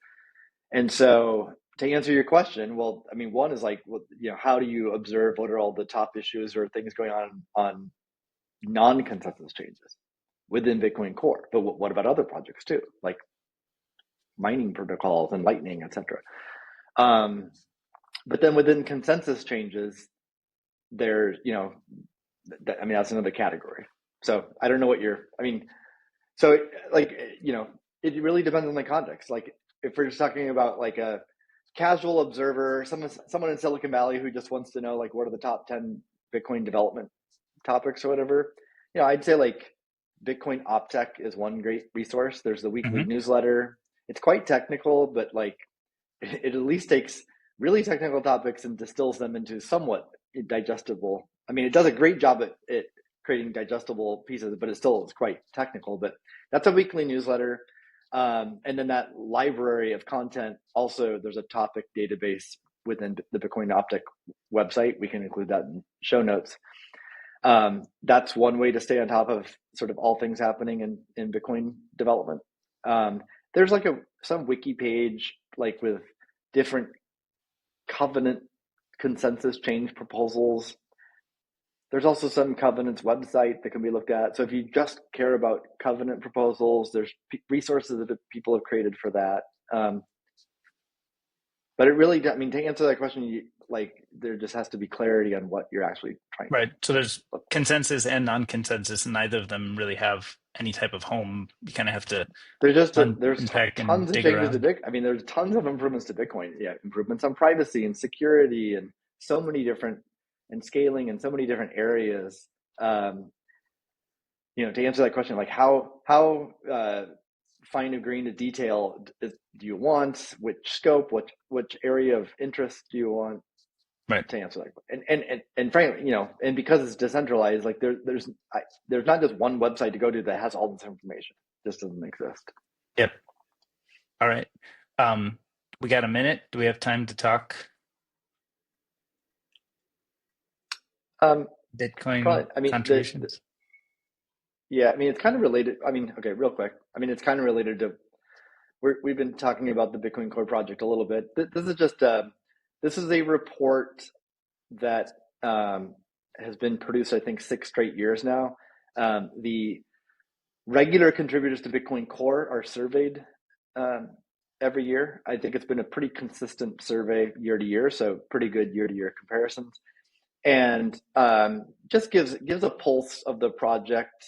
And so, to answer your question, well, I mean, one is like, well, how do you observe what are all the top issues or things going on non-consensus changes within Bitcoin Core? But what about other projects too, like mining protocols and Lightning, etc. Um, but then within consensus changes, there's, I mean, that's another category. So I don't know what you're, I mean, so like, it really depends on the context. Like if we're just talking about like a casual observer, someone in Silicon Valley who just wants to know like what are the top 10 Bitcoin development topics or whatever, I'd say like Bitcoin OpTech is one great resource. There's the weekly Hmm. newsletter. It's quite technical, but like it at least takes really technical topics and distills them into somewhat digestible. I mean, it does a great job at creating digestible pieces, but it still is quite technical. But that's a weekly newsletter. And then that library of content, also, there's a topic database within the Bitcoin Optic website. We can include that in show notes. That's one way to stay on top of sort of all things happening in Bitcoin development. Um, there's like some wiki page like with different covenant consensus change proposals. There's also some covenants website that can be looked at. So if you just care about covenant proposals, there's resources that people have created for that. But it really, I mean, to answer that question, like there just has to be clarity on what you're actually trying to Right. So there's look for. consensus and non-consensus, and neither of them really have any type of home. You kind of have to There's unpack and tons of dig changes to around. Bitcoin. I mean, there's tons of improvements to Bitcoin. Yeah, improvements on privacy and security and so many different and scaling in so many different areas. Um, to answer that question, like how fine of grain to detail do you want? Which scope? Which area of interest do you want? Right. To answer that question. And frankly, and because it's decentralized, like there's not just one website to go to that has all this information. It just doesn't exist. Yep. All right. Um, we got a minute. Do we have time to talk Um, Bitcoin Probably. I mean, contributions? yeah. I mean, it's kind of related. I mean, okay, real quick. I mean, it's kind of related to we've been talking about the Bitcoin Core project a little bit. This is just this is a report that has been produced, I think, 6 straight years now. The regular contributors to Bitcoin Core are surveyed um, every year. I think it's been a pretty consistent survey year to year, so pretty good year to year comparisons, and just gives a pulse of the project.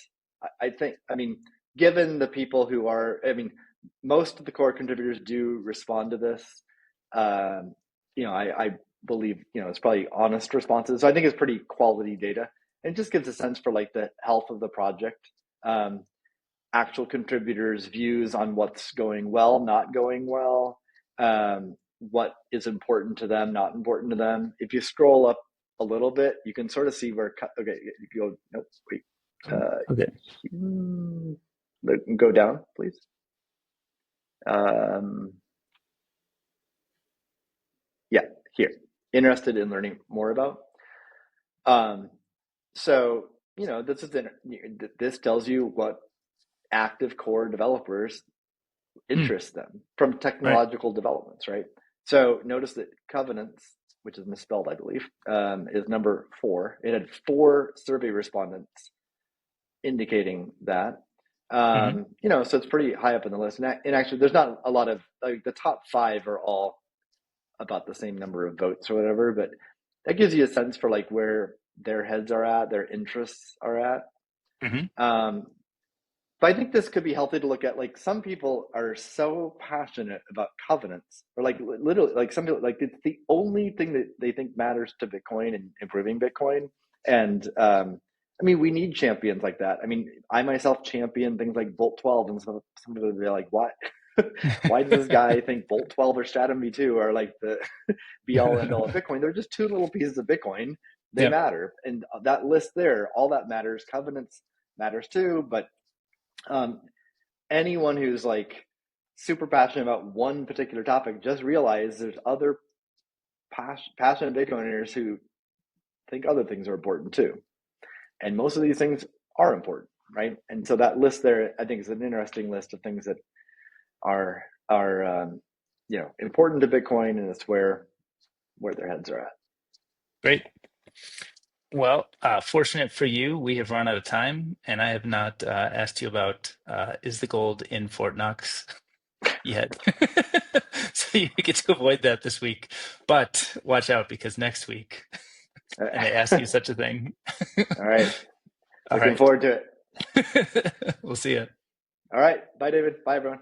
I think, I mean, given the people who are, I mean, most of the core contributors do respond to this. Um, I believe it's probably honest responses. So I think it's pretty quality data, and it just gives a sense for like the health of the project. Um, Actual contributors' views on what's going well, not going well, what is important to them, not important to them. If you scroll up a little bit, you can sort of see where. Okay, you go. Nope, wait. Oh, okay. Go down, please. Um, yeah, here. Interested in learning more about. Um, so this tells you what active core developers Hmm. interest them from Right. technological developments, right? So notice that covenants, which is misspelled, I believe, is number 4. It had 4 survey respondents indicating that. Hmm. So it's pretty high up in the list. And actually, there's not a lot of like the top 5 are all about the same number of votes or whatever, but that gives you a sense for like where their heads are at, their interests are at. Hmm. Um, But I think this could be healthy to look at. Like some people are so passionate about covenants, or like literally, like some people, like it's the only thing that they think matters to Bitcoin and improving Bitcoin. And I mean, we need champions like that. I mean, I myself champion things like Volt 12, and some people would be like, "What? Why does this guy think Volt 12 or Stratum V2 are like the be all end all of Bitcoin? They're just 2 little pieces of Bitcoin. They Yeah. matter, and that list there, all that matters. Covenants matters too, but um, anyone who's like super passionate about one particular topic, just realize there's other passionate Bitcoiners who think other things are important too. And most of these things are important, right? And so that list there, I think, is an interesting list of things that are important to Bitcoin, and it's where their heads are at. Great. Well, fortunate for you, we have run out of time, and I have not asked you about is the gold in Fort Knox yet. So you get to avoid that this week. But watch out because next week I may ask you such a thing. All right. All Looking right. forward to it. We'll see you. All right. Bye, David. Bye, everyone.